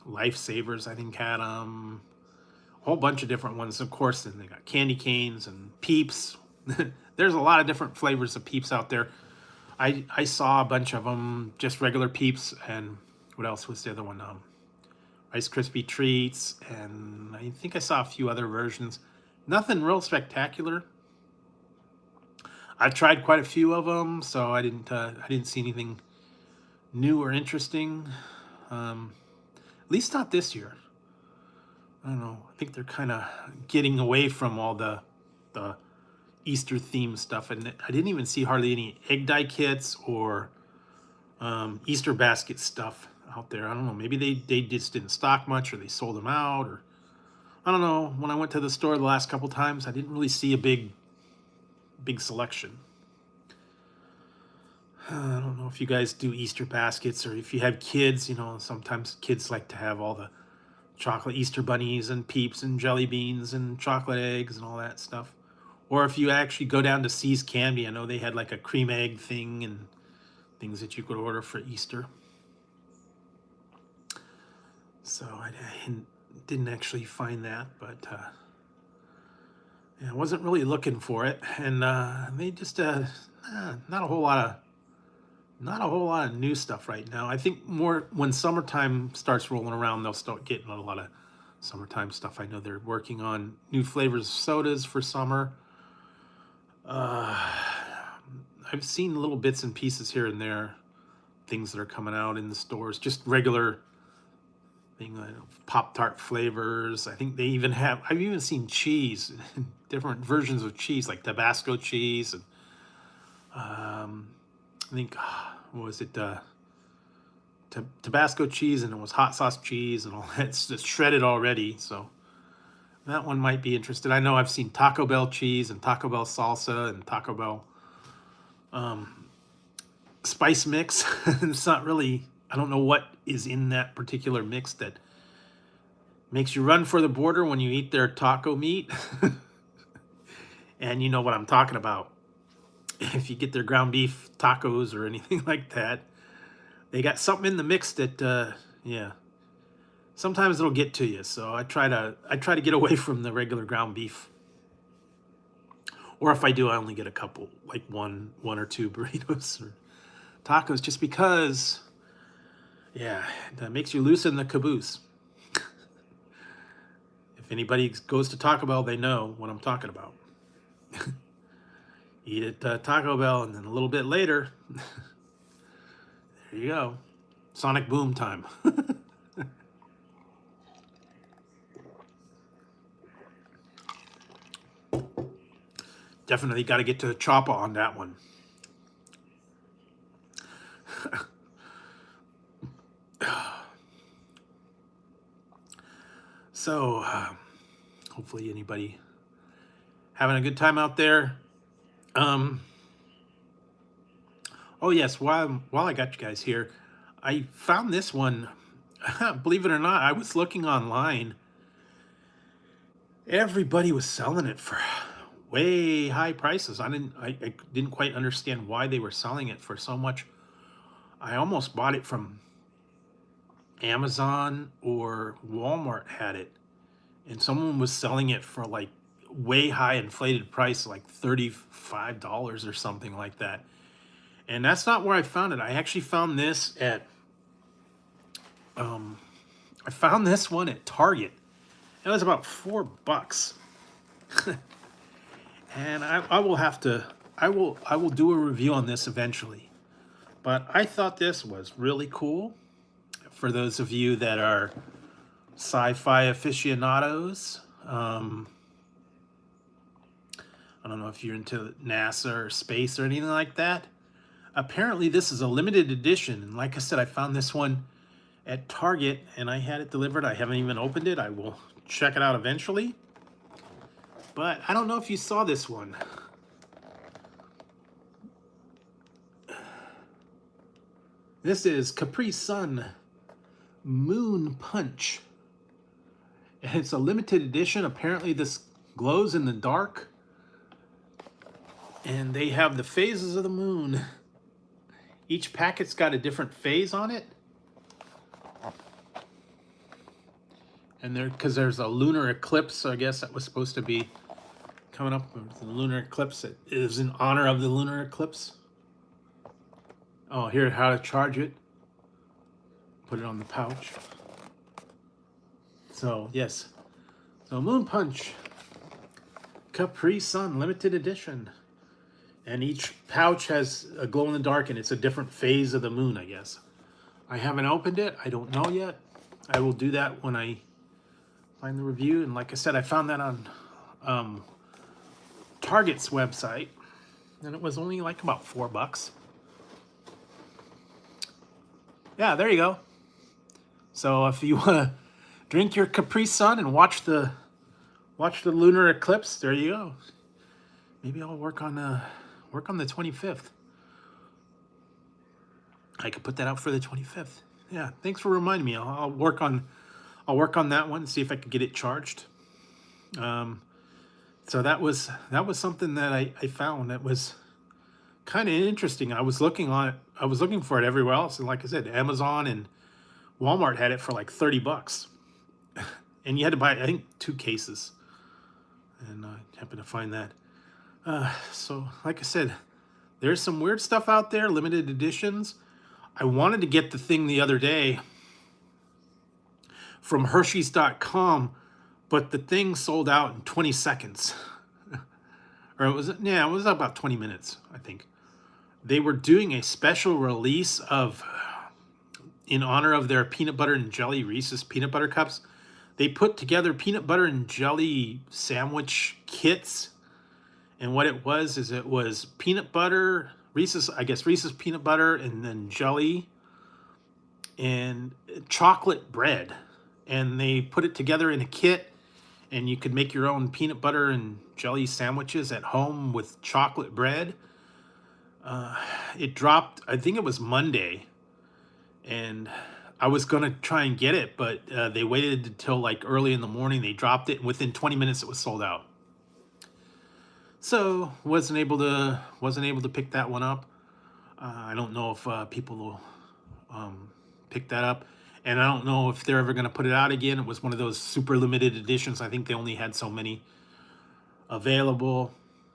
Lifesavers, I think, had a whole bunch of different ones. Of course, then they got candy canes and Peeps. There's a lot of different flavors of Peeps out there. I saw a bunch of them, just regular Peeps, and what else was the other one? Rice Krispie Treats, and I think I saw a few other versions. Nothing real spectacular. I've tried quite a few of them, so I didn't see anything new or interesting. At least not this year. I don't know. I think they're kind of getting away from all the Easter themed stuff, and I didn't even see hardly any egg dye kits or Easter basket stuff out there. I don't know. Maybe they just didn't stock much, or they sold them out, or I don't know. When I went to the store the last couple times, I didn't really see a big selection. I don't know if you guys do Easter baskets, or if you have kids. You know, sometimes kids like to have all the chocolate Easter bunnies and Peeps and jelly beans and chocolate eggs and all that stuff. Or if you actually go down to See's Candy, I know they had like a cream egg thing and things that you could order for Easter. So I didn't actually find that, but yeah, I wasn't really looking for it, and they just not a whole lot of new stuff right now. I think more when summertime starts rolling around, they'll start getting a lot of summertime stuff. I know they're working on new flavors of sodas for summer. I've seen little bits and pieces here and there, things that are coming out in the stores, just regular thing, like Pop-Tart flavors. I think I've even seen cheese, different versions of cheese, like Tabasco cheese, and I think, what was it, Tabasco cheese, and it was hot sauce cheese, and all that. It's just shredded already, so that one might be interested. I know I've seen Taco Bell cheese and Taco Bell salsa and Taco Bell spice mix. It's not really, I don't know what is in that particular mix that makes you run for the border when you eat their taco meat. And you know what I'm talking about. If you get their ground beef tacos or anything like that, they got something in the mix that, yeah, sometimes it'll get to you. So I try to get away from the regular ground beef. Or if I do, I only get a couple, like one or two burritos or tacos, just because, yeah, that makes you loosen the caboose. If anybody goes to Taco Bell, they know what I'm talking about. Eat at Taco Bell, and then a little bit later, there you go. Sonic Boom time. Definitely got to get to the chopper on that one. So, hopefully anybody having a good time out there. Oh yes, while I got you guys here, I found this one. Believe it or not, I was looking online. Everybody was selling it for way high prices. I didn't quite understand why they were selling it for so much. I almost bought it from Amazon or Walmart had it, and someone was selling it for like way high inflated price, like $35 or something like that. And that's not where I found it. I actually found this at I found this one at Target. It was about $4. And I will have to I will do a review on this eventually. But I thought this was really cool for those of you that are sci-fi aficionados. I don't know if you're into NASA or space or anything like that. Apparently this is a limited edition, and like I said, I found this one at Target and I had it delivered. I haven't even opened it. I will check it out eventually. But I don't know if you saw this one. This is Capri Sun Moon Punch. And it's a limited edition. Apparently this glows in the dark. And they have the phases of the moon. Each packet's got a different phase on it. And because there's a lunar eclipse, I guess that was supposed to be coming up with the lunar eclipse. It is in honor of the lunar eclipse. Oh, here, how to charge it. Put it on the pouch. So, yes. So, Moon Punch. Capri Sun limited edition. And each pouch has a glow in the dark, and it's a different phase of the moon, I guess. I haven't opened it. I don't know yet. I will do that when I find the review. And like I said, I found that on Target's website. And it was only like about $4. Yeah, there you go. So if you want to drink your Capri Sun and watch the lunar eclipse, there you go. Maybe I'll work on the 25th. I could put that out for the 25th. Yeah, thanks for reminding me. I'll work on that one, see if I could get it charged. So that was something that I found that was kind of interesting. I was looking for it everywhere else, and like I said, Amazon and Walmart had it for like $30, and you had to buy, I think, 2 cases. And I happened to find that. So like I said, there's some weird stuff out there, limited editions. I wanted to get the thing the other day from Hershey's.com, but the thing sold out in 20 seconds. Or it was about 20 minutes, I think. They were doing a special release in honor of their peanut butter and jelly Reese's peanut butter cups. They put together peanut butter and jelly sandwich kits. And what it was peanut butter, Reese's peanut butter, and then jelly and chocolate bread. And they put it together in a kit, and you could make your own peanut butter and jelly sandwiches at home with chocolate bread. It dropped, I think it was Monday, and I was going to try and get it, but they waited until like early in the morning. They dropped it, and within 20 minutes it was sold out. So wasn't able to pick that one up. I don't know if people will pick that up, and I don't know if they're ever going to put it out again. It was one of those super limited editions. I think they only had so many available.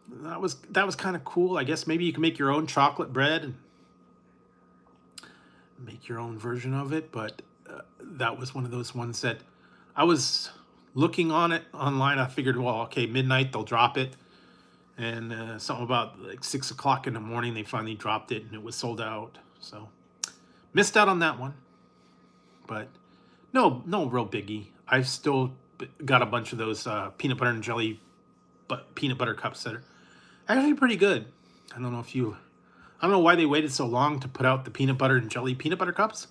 That was kind of cool. I guess maybe you can make your own chocolate bread and make your own version of it. But that was one of those ones that I was looking on it online. I figured, well, okay, midnight they'll drop it. And something about like 6 o'clock in the morning, they finally dropped it, and it was sold out. So missed out on that one, but no real biggie. I've still got a bunch of those peanut butter and jelly, peanut butter cups that are actually pretty good. I don't know why they waited so long to put out the peanut butter and jelly peanut butter cups.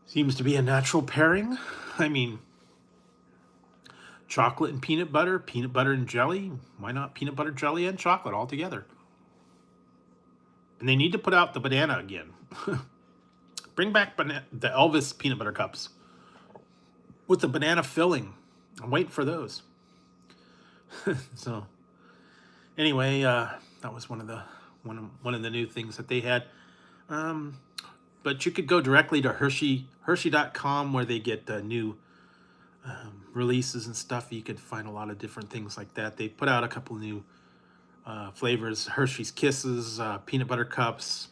Seems to be a natural pairing. I mean, chocolate and peanut butter and jelly. Why not peanut butter, jelly, and chocolate all together? And they need to put out the banana again. Bring back the Elvis peanut butter cups with the banana filling. I'm waiting for those. So anyway, that was one of the new things that they had. But you could go directly to Hershey.com where they get new releases and stuff. You could find a lot of different things like that. They put out a couple new flavors: Hershey's Kisses, peanut butter cups.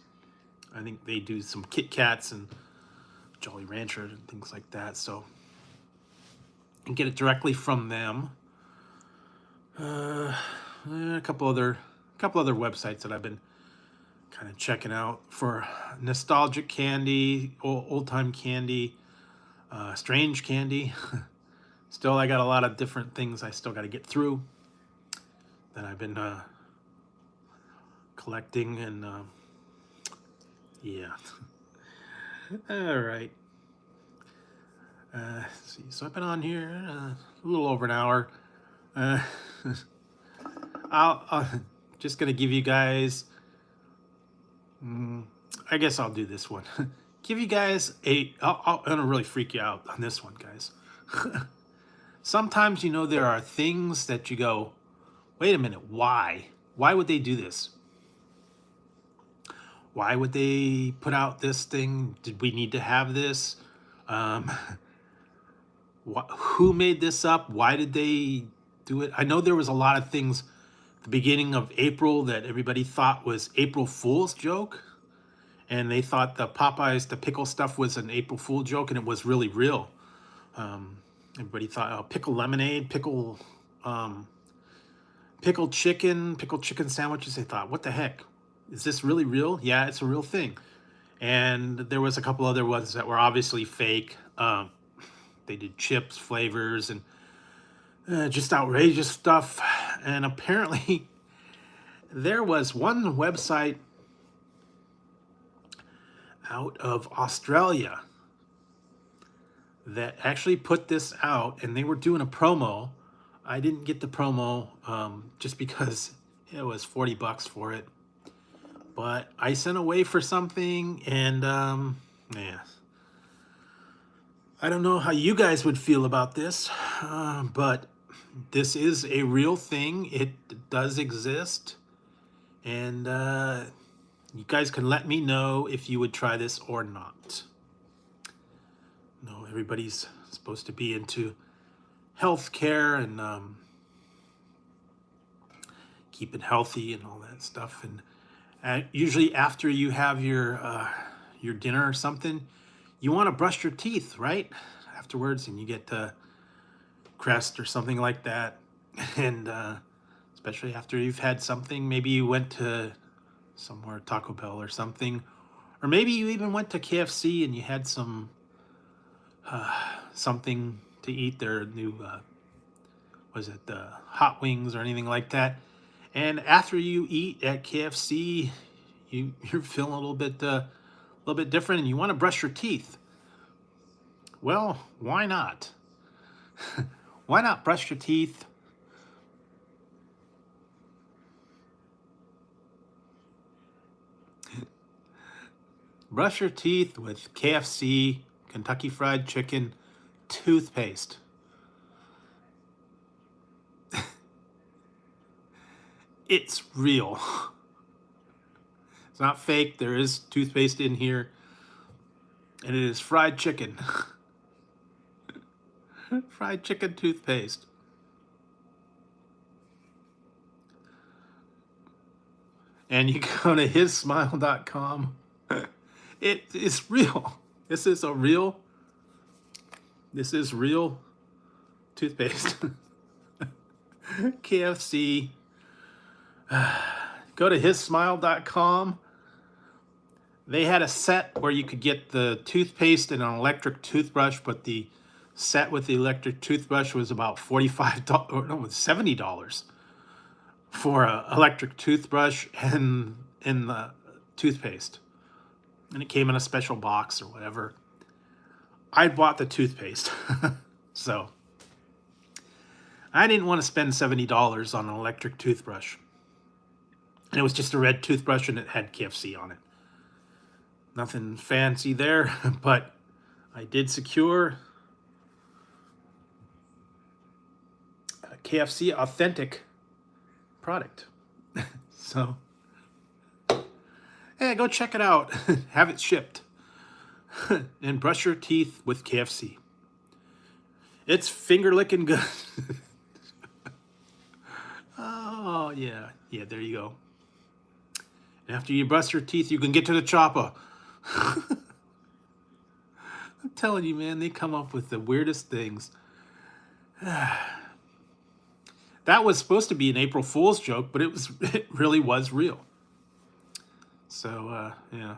I think they do some Kit Kats and Jolly Rancher and things like that. So you can get it directly from them. A couple other websites that I've been kind of checking out for nostalgic candy, old time candy, strange candy. Still, I got a lot of different things I still got to get through that I've been collecting, and yeah. All right. Let's see. So I've been on here a little over an hour. I'll just gonna give you guys. I guess I'll do this one. Give you guys I'm gonna really freak you out on this one, guys. Sometimes, there are things that you go, wait a minute, why? Why would they do this? Why would they put out this thing? Did we need to have this? Who made this up? Why did they do it? I know there was a lot of things at the beginning of April that everybody thought was April Fool's joke. And they thought the pickle stuff was an April Fool joke, and it was really real. Everybody thought, pickle lemonade, pickled chicken sandwiches. They thought, what the heck? Is this really real? Yeah, it's a real thing. And there was a couple other ones that were obviously fake. They did chips, flavors, and just outrageous stuff. And apparently there was one website out of Australia that actually put this out, and they were doing a promo. I didn't get the promo just because it was $40 for it. But I sent away for something, and yeah. I don't know how you guys would feel about this, but this is a real thing. It does exist, and you guys can let me know if you would try this or not. No, everybody's supposed to be into healthcare and keeping healthy and all that stuff. And usually after you have your dinner or something, you want to brush your teeth, right? Afterwards, and you get Crest or something like that. And especially after you've had something, maybe you went to somewhere, Taco Bell or something, or maybe you even went to KFC and you had some something to eat, their new hot wings or anything like that. And after you eat at KFC, you're feeling a little bit different, and you want to brush your teeth. Well, why not? Why not brush your teeth? Brush your teeth with KFC, Kentucky Fried Chicken toothpaste. It's real. It's not fake. There is toothpaste in here, and it is fried chicken. Fried chicken toothpaste. And you go to hissmile.com. It is real. This is real toothpaste. KFC. Go to hissmile.com. They had a set where you could get the toothpaste and an electric toothbrush, but the set with the electric toothbrush was about $70 for an electric toothbrush and the toothpaste. And it came in a special box or whatever. I bought the toothpaste. So I didn't want to spend $70 on an electric toothbrush. And it was just a red toothbrush and it had KFC on it. Nothing fancy there, but I did secure a KFC authentic product. So, yeah, go check it out. Have it shipped. And brush your teeth with KFC. It's finger licking good. Oh, yeah. Yeah, there you go. And after you brush your teeth, you can get to the chopper. I'm telling you, man, they come up with the weirdest things. That was supposed to be an April Fool's joke, but it really was real. So, yeah.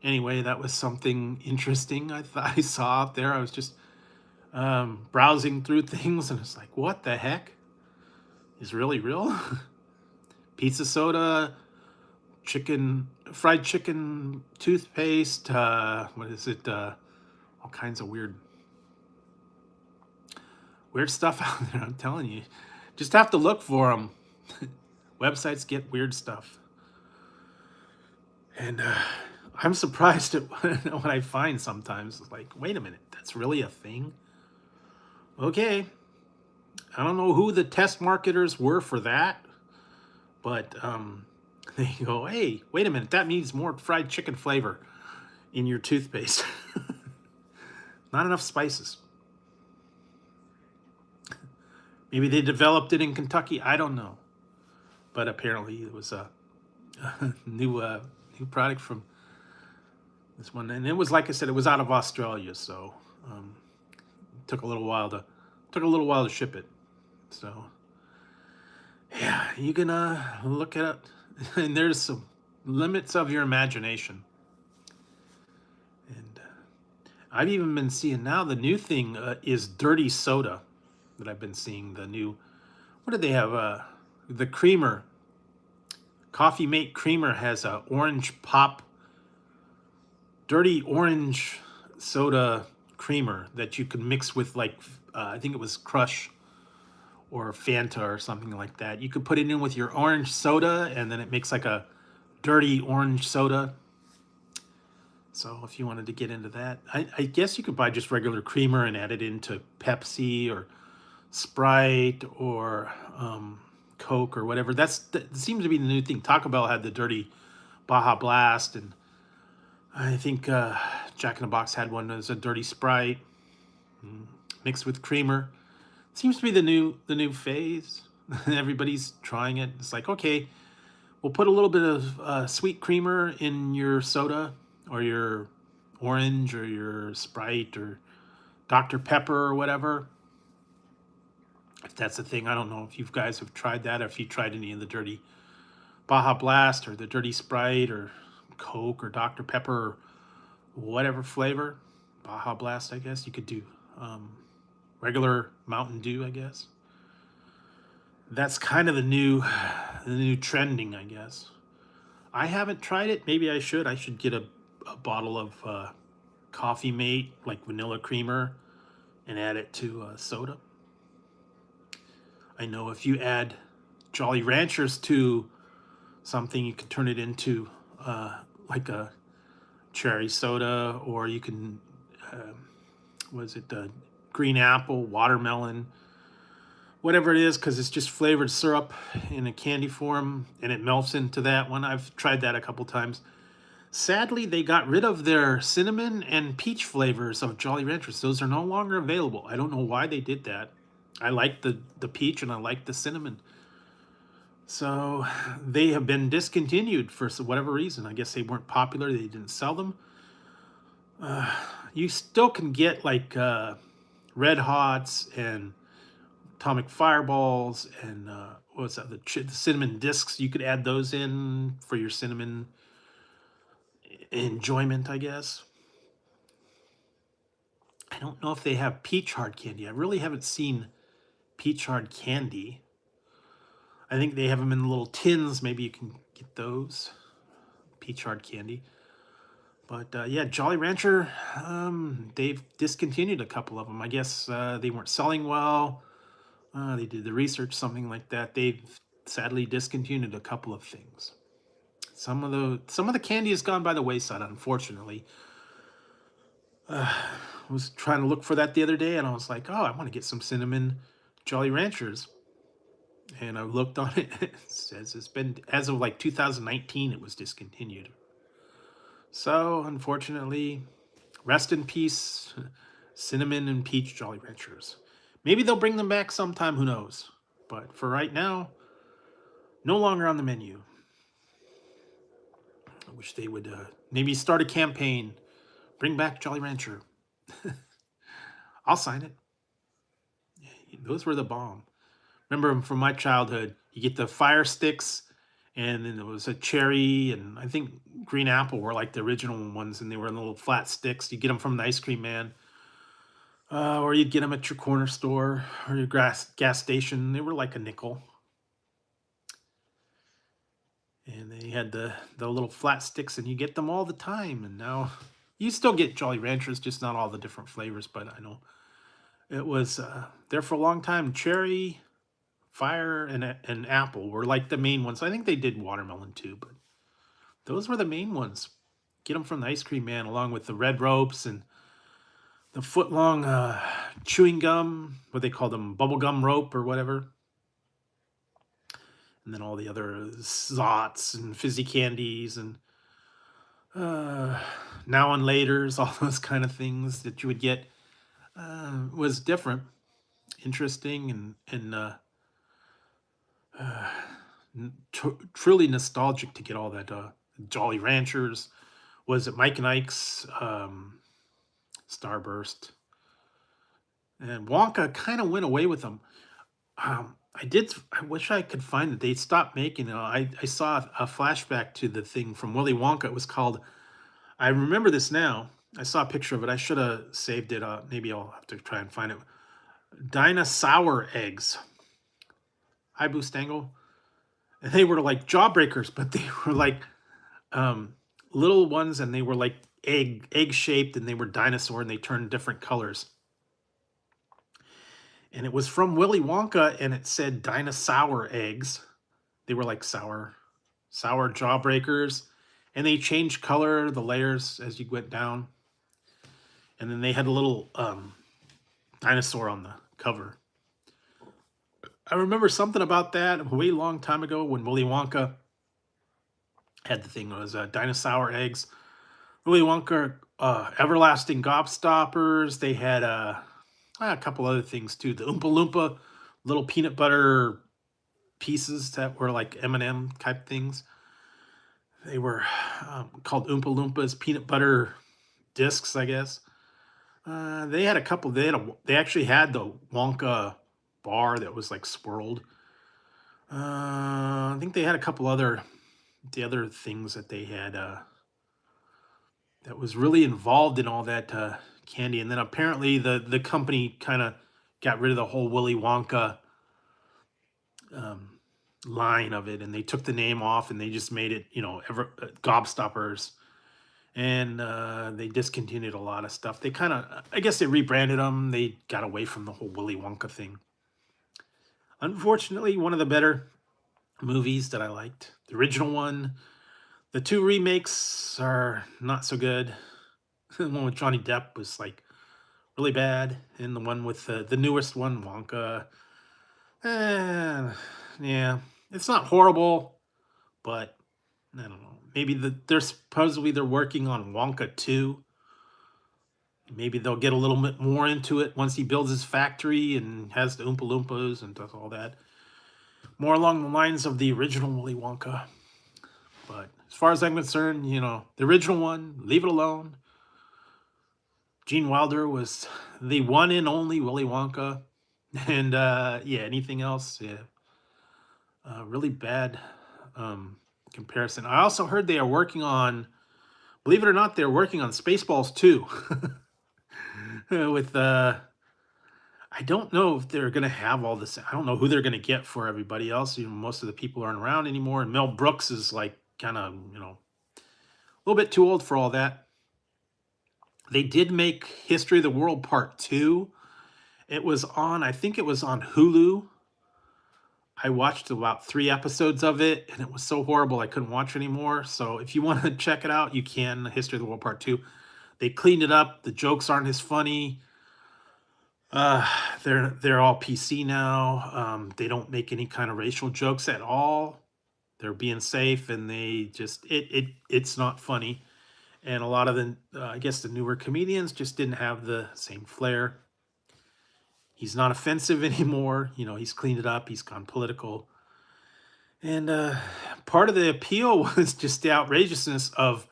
Anyway, that was something interesting I saw out there. I was just browsing through things, and it's like, what the heck is really real? Pizza soda, fried chicken toothpaste, what is it? All kinds of weird stuff out there. I'm telling you, just have to look for them. Websites get weird stuff, and I'm surprised at what I find sometimes. It's like, wait a minute, that's really a thing? Okay, I don't know who the test marketers were for that, but they go, hey, wait a minute, that means more fried chicken flavor in your toothpaste. Not enough spices. Maybe they developed it in Kentucky. I don't know. But apparently it was a new product from this one. And it was, like I said, it was out of Australia. So it took a little while to ship it. So yeah, you can look it up. And there's some limits of your imagination. And I've even been seeing now the new thing is dirty soda that I've been seeing. The new, what do they have? The creamer, Coffee Mate creamer has a orange pop, dirty orange soda creamer that you can mix with, like, I think it was Crush or Fanta or something like that. You could put it in with your orange soda, and then it makes like a dirty orange soda. So if you wanted to get into that, I guess you could buy just regular creamer and add it into Pepsi or Sprite or Coke or whatever. That seems to be the new thing. Taco Bell had the dirty Baja Blast, and I think Jack in the Box had one as a dirty Sprite mixed with creamer. Seems to be the new phase. Everybody's trying it. It's like, okay, we'll put a little bit of sweet creamer in your soda or your orange or your Sprite or Dr. Pepper or whatever. If that's the thing, I don't know if you guys have tried that, or if you tried any of the dirty Baja Blast or the dirty Sprite or Coke or Dr. Pepper or whatever flavor. Baja Blast, I guess. You could do regular Mountain Dew, I guess. That's kind of the new trending, I guess. I haven't tried it. Maybe I should. I should get a bottle of Coffee Mate, like vanilla creamer, and add it to soda. I know if you add Jolly Ranchers to something, you can turn it into like a cherry soda, or you can, green apple, watermelon, whatever it is, because it's just flavored syrup in a candy form, and it melts into that one. I've tried that a couple times. Sadly, they got rid of their cinnamon and peach flavors of Jolly Ranchers. Those are no longer available. I don't know why they did that. I like the peach and I like the cinnamon. So they have been discontinued for whatever reason. I guess they weren't popular. They didn't sell them. You still can get like Red Hots and Atomic Fireballs and what's that? The cinnamon discs. You could add those in for your cinnamon enjoyment, I guess. I don't know if they have peach hard candy. I really haven't seen peach hard candy. I think they have them in little tins. Maybe you can get those. Peach hard candy. But yeah, Jolly Rancher, they've discontinued a couple of them. I guess they weren't selling well. They did the research, something like that. They've sadly discontinued a couple of things. Some of the candy has gone by the wayside, unfortunately. I was trying to look for that the other day, and I was like, oh, I want to get some cinnamon Jolly Ranchers. And I looked on it, it says it's been, as of like 2019, it was discontinued. So, unfortunately, rest in peace, cinnamon and peach Jolly Ranchers. Maybe they'll bring them back sometime, who knows? But for right now, no longer on the menu. I wish they would maybe start a campaign. Bring back Jolly Rancher. I'll sign it. Those were the bomb. Remember them from my childhood. You get the fire sticks, and then there was a cherry, and I think green apple were like the original ones, and they were in little flat sticks. You get them from the ice cream man, or you'd get them at your corner store or your gas station. They were like a nickel, and they had the little flat sticks, and you get them all the time. And now you still get Jolly Ranchers, just not all the different flavors. But I know it was there for a long time. Cherry, fire, and apple were like the main ones. I think they did watermelon too, but those were the main ones. Get them from the ice cream man, along with the red ropes and the foot long chewing gum, what they called them, bubble gum rope or whatever. And then all the other Zots and fizzy candies and now and laters, all those kind of things that you would get was different, interesting, and truly nostalgic to get all that Jolly Ranchers. Was it Mike and Ike's Starburst? And Wonka kind of went away with them. I did. I wish I could find that they stopped making it. I saw a flashback to the thing from Willy Wonka. It was called. I remember this now. I saw a picture of it. I should have saved it. Maybe I'll have to try and find it. Dinosaur eggs. Hi, Boostangle. And they were like jawbreakers, but they were like little ones, and they were like egg shaped, and they were dinosaur, and they turned different colors. And it was from Willy Wonka, and it said dinosaur eggs. They were like sour jawbreakers, and they changed color, the layers as you went down. And then they had a little dinosaur on the cover. I remember something about that a way long time ago when Willy Wonka had the thing. It was dinosaur eggs. Willy Wonka, everlasting gobstoppers. They had a couple other things too. The Oompa Loompa, little peanut butter pieces that were like M&M type things. They were called Oompa Loompas, peanut butter discs, I guess. They had a couple. They actually had the Wonka bar that was like swirled. I think they had a couple other things that they had that was really involved in all that candy. And then apparently the company kind of got rid of the whole Willy Wonka line of it, and they took the name off, and they just made it, Gobstoppers. And they discontinued a lot of stuff. They kind of, I guess they rebranded them. They got away from the whole Willy Wonka thing. Unfortunately, one of the better movies that I liked, the original one. The two remakes are not so good. The one with Johnny Depp was like really bad, and the one with the newest one, Wonka, yeah, it's not horrible, but I don't know. Maybe they're working on Wonka 2. Maybe they'll get a little bit more into it once he builds his factory and has the Oompa Loompas and does all that. More along the lines of the original Willy Wonka. But as far as I'm concerned, the original one, leave it alone. Gene Wilder was the one and only Willy Wonka. And anything else, really bad comparison. I also heard they are working on, believe it or not, they're working on Spaceballs 2. With I don't know if they're gonna have all this. I don't know who they're gonna get for everybody else. Most of the people aren't around anymore, and Mel Brooks is like kind of a little bit too old for all that. They did make History of the World Part 2. It was on, I think it was on Hulu. I watched about 3 episodes of it, and it was so horrible I couldn't watch anymore. So if you wanna check it out, you can, History of the World Part 2. They cleaned it up, the jokes aren't as funny. Uh, they're all PC now. They don't make any kind of racial jokes at all. They're being safe, and they just it's not funny. And a lot of the I guess the newer comedians just didn't have the same flair. He's not offensive anymore. He's cleaned it up. He's gone political. And part of the appeal was just the outrageousness of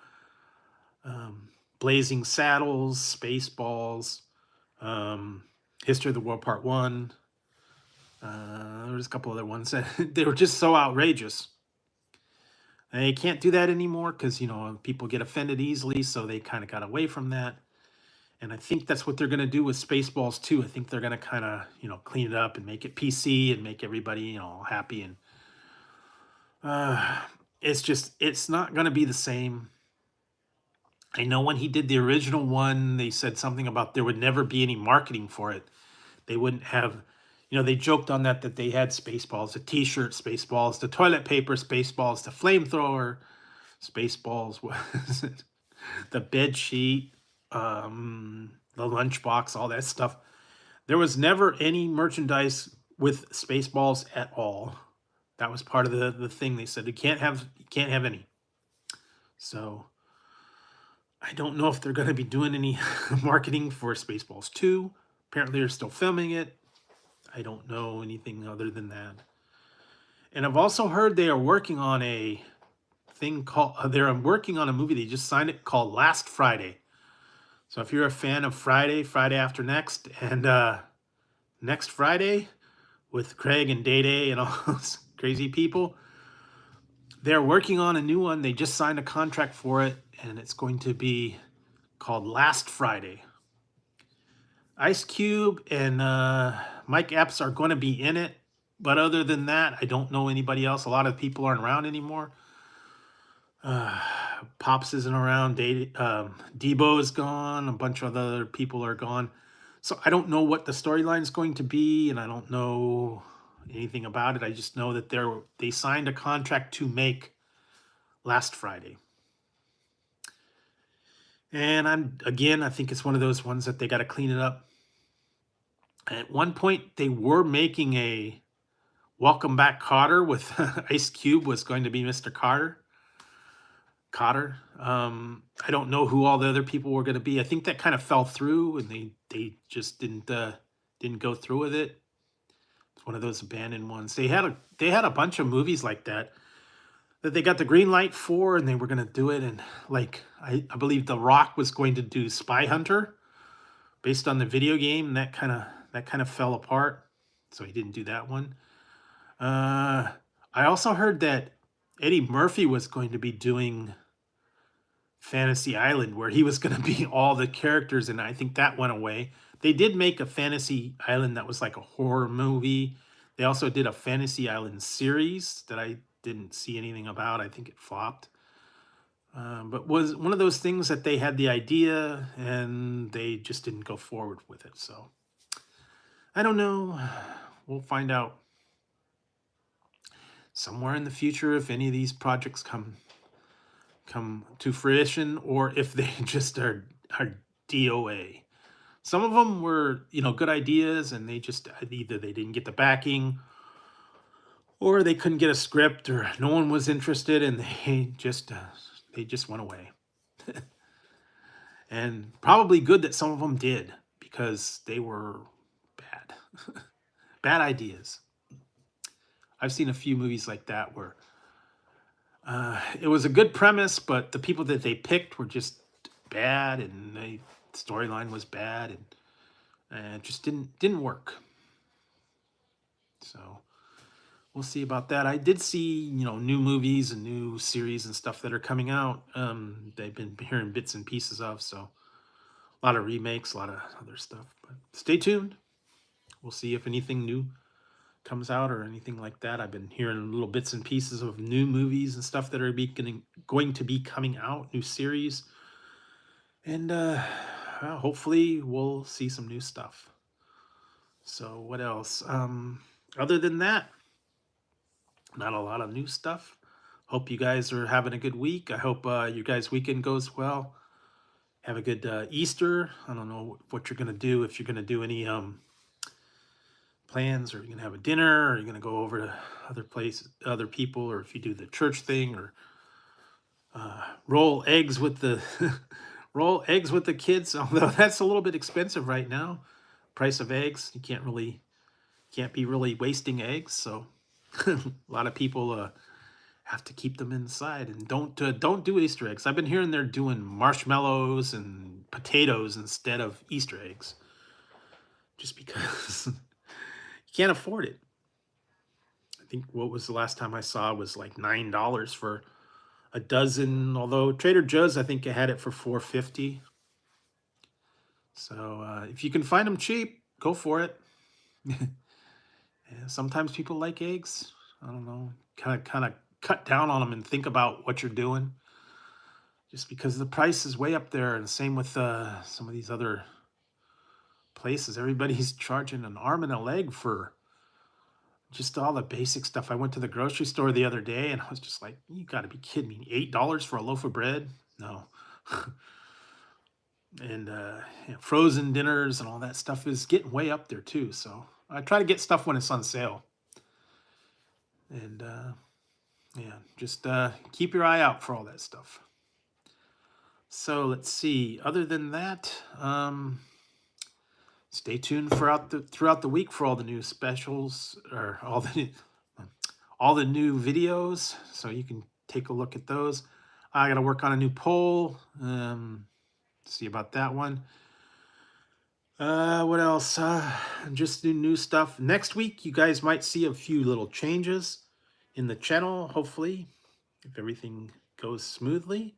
um, Blazing Saddles, Spaceballs, um, History of the World Part One. There was a couple other ones that they were just so outrageous. And they can't do that anymore because people get offended easily, so they kind of got away from that. And I think that's what they're going to do with Spaceballs too. I think they're going to kind of clean it up and make it PC and make everybody happy. And uh, it's not going to be the same. I know when he did the original one, they said something about there would never be any marketing for it. They wouldn't have, they joked on that they had Spaceballs, the T-shirt Spaceballs, the toilet paper Spaceballs, the flamethrower Spaceballs, was it? The bed sheet, the lunchbox, all that stuff. There was never any merchandise with Spaceballs at all. That was part of the thing. They said you can't have any. So I don't know if they're going to be doing any marketing for Spaceballs 2. Apparently, they're still filming it. I don't know anything other than that. And I've also heard they are working on a thing called, they're working on a movie. They just signed it called Last Friday. So if you're a fan of Friday After Next, and Next Friday with Craig and Day Day and all those crazy people, they're working on a new one. They just signed a contract for it, and it's going to be called Last Friday. Ice Cube and Mike Epps are going to be in it, but other than that, I don't know anybody else. A lot of people aren't around anymore. Pops isn't around. Debo is gone. A bunch of other people are gone. So I don't know what the storyline is going to be, and I don't know anything about it. I just know that they signed a contract to make Last Friday. And I think it's one of those ones that they got to clean it up. At one point, they were making a Welcome Back Kotter with Ice Cube was going to be Mr. Cotter. I don't know who all the other people were going to be. I think that kind of fell through, and they just didn't go through with it. It's one of those abandoned ones. They had a bunch of movies like that they got the green light for, and they were going to do it. And like I believe The Rock was going to do Spy Hunter based on the video game, and that kind of fell apart. So he didn't do that one. I also heard that Eddie Murphy was going to be doing Fantasy Island, where he was going to be all the characters, and I think that went away. They did make a Fantasy Island that was like a horror movie. They also did a Fantasy Island series that I didn't see anything about. I think it flopped. But was one of those things that they had the idea and they just didn't go forward with it. So I don't know. We'll find out somewhere in the future if any of these projects come to fruition, or if they just are DOA. Some of them were, good ideas, and they just either they didn't get the backing, or they couldn't get a script, or no one was interested, and they just went away. And probably good that some of them did, because they were bad, bad ideas. I've seen a few movies like that where it was a good premise, but the people that they picked were just bad, and the storyline was bad, and it just didn't work. So we'll see about that. I did see, new movies and new series and stuff that are coming out. They've been hearing bits and pieces of, so a lot of remakes, a lot of other stuff. But stay tuned. We'll see if anything new comes out or anything like that. I've been hearing little bits and pieces of new movies and stuff that are going to be coming out, new series. And well, hopefully we'll see some new stuff. So what else? Other than that, Not a lot of new stuff. Hope you guys are having a good week. I hope your guys' weekend goes well. Have a good Easter. I don't know what you're gonna do, if you're gonna do any plans, or you're gonna have a dinner, or you're gonna go over to other places, other people, or if you do the church thing, or roll eggs with the roll eggs with the kids. Although that's a little bit expensive right now. Price of eggs, you can't be really wasting eggs. So a lot of people have to keep them inside, and don't do Easter eggs. I've been hearing they're doing marshmallows and potatoes instead of Easter eggs, just because you can't afford it. I think what was the last time I saw was like $9 for a dozen. Although Trader Joe's, I think, had it for 4.50. So if you can find them cheap, go for it. Yeah, sometimes people like eggs. I don't know. Kind of cut down on them and think about what you're doing. Just because the price is way up there, and same with some of these other places. Everybody's charging an arm and a leg for just all the basic stuff. I went to the grocery store the other day and I was just like, you got to be kidding me. $8 for a loaf of bread? No. And frozen dinners and all that stuff is getting way up there too. So I try to get stuff when it's on sale. And yeah, just keep your eye out for all that stuff. So let's see. Other than that, stay tuned throughout the week for all the new specials, or all the new videos, so you can take a look at those. I got to work on a new poll. See about that one. What else? Just new stuff. Next week, you guys might see a few little changes in the channel, hopefully, if everything goes smoothly.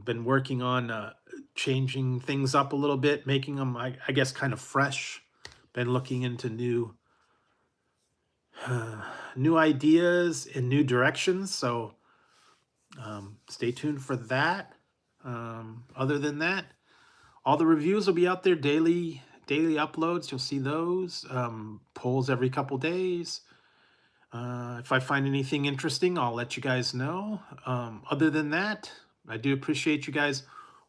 Been working on changing things up a little bit, making them, I guess, kind of fresh. Been looking into new ideas and new directions. So stay tuned for that. Other than that, all the reviews will be out there daily. Daily uploads, you'll see those. Polls every couple days. If I find anything interesting, I'll let you guys know. Other than that, I do appreciate you guys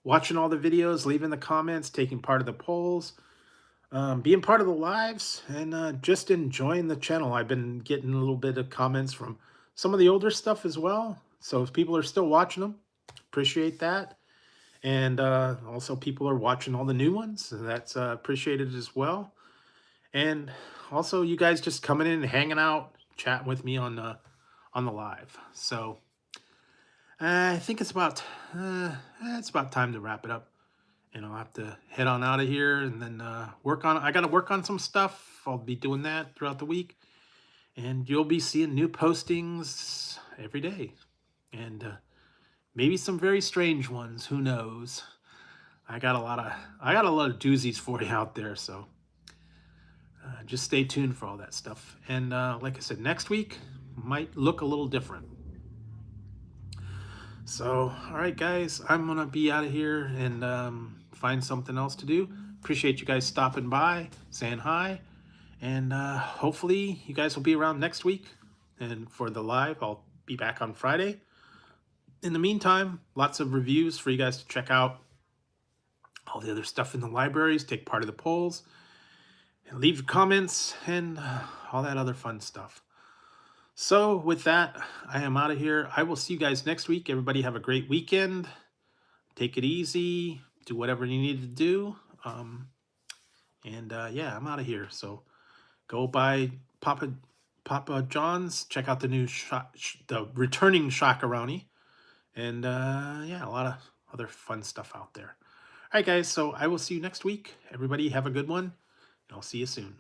watching all the videos, leaving the comments, taking part of the polls, being part of the lives, and just enjoying the channel. I've been getting a little bit of comments from some of the older stuff as well. So if people are still watching them, appreciate that. And also people are watching all the new ones. So that's appreciated as well. And also you guys just coming in and hanging out, chatting with me on the live. So I think it's about time to wrap it up. And I'll have to head on out of here, and then I got to work on some stuff. I'll be doing that throughout the week. And you'll be seeing new postings every day. And maybe some very strange ones. Who knows? I got a lot of doozies for you out there. So just stay tuned for all that stuff. And like I said, next week might look a little different. So, all right, guys, I'm going to be out of here and find something else to do. Appreciate you guys stopping by, saying hi. And hopefully you guys will be around next week. And for the live, I'll be back on Friday. In the meantime, lots of reviews for you guys to check out. All the other stuff in the libraries, take part of the polls, and leave your comments, and all that other fun stuff. So with that, I am out of here. I will see you guys next week. Everybody have a great weekend. Take it easy. Do whatever you need to do. Yeah, I'm out of here. So go by Papa John's. Check out the new the returning Shakaroni. And yeah, a lot of other fun stuff out there. All right, guys. So I will see you next week. Everybody have a good one. And I'll see you soon.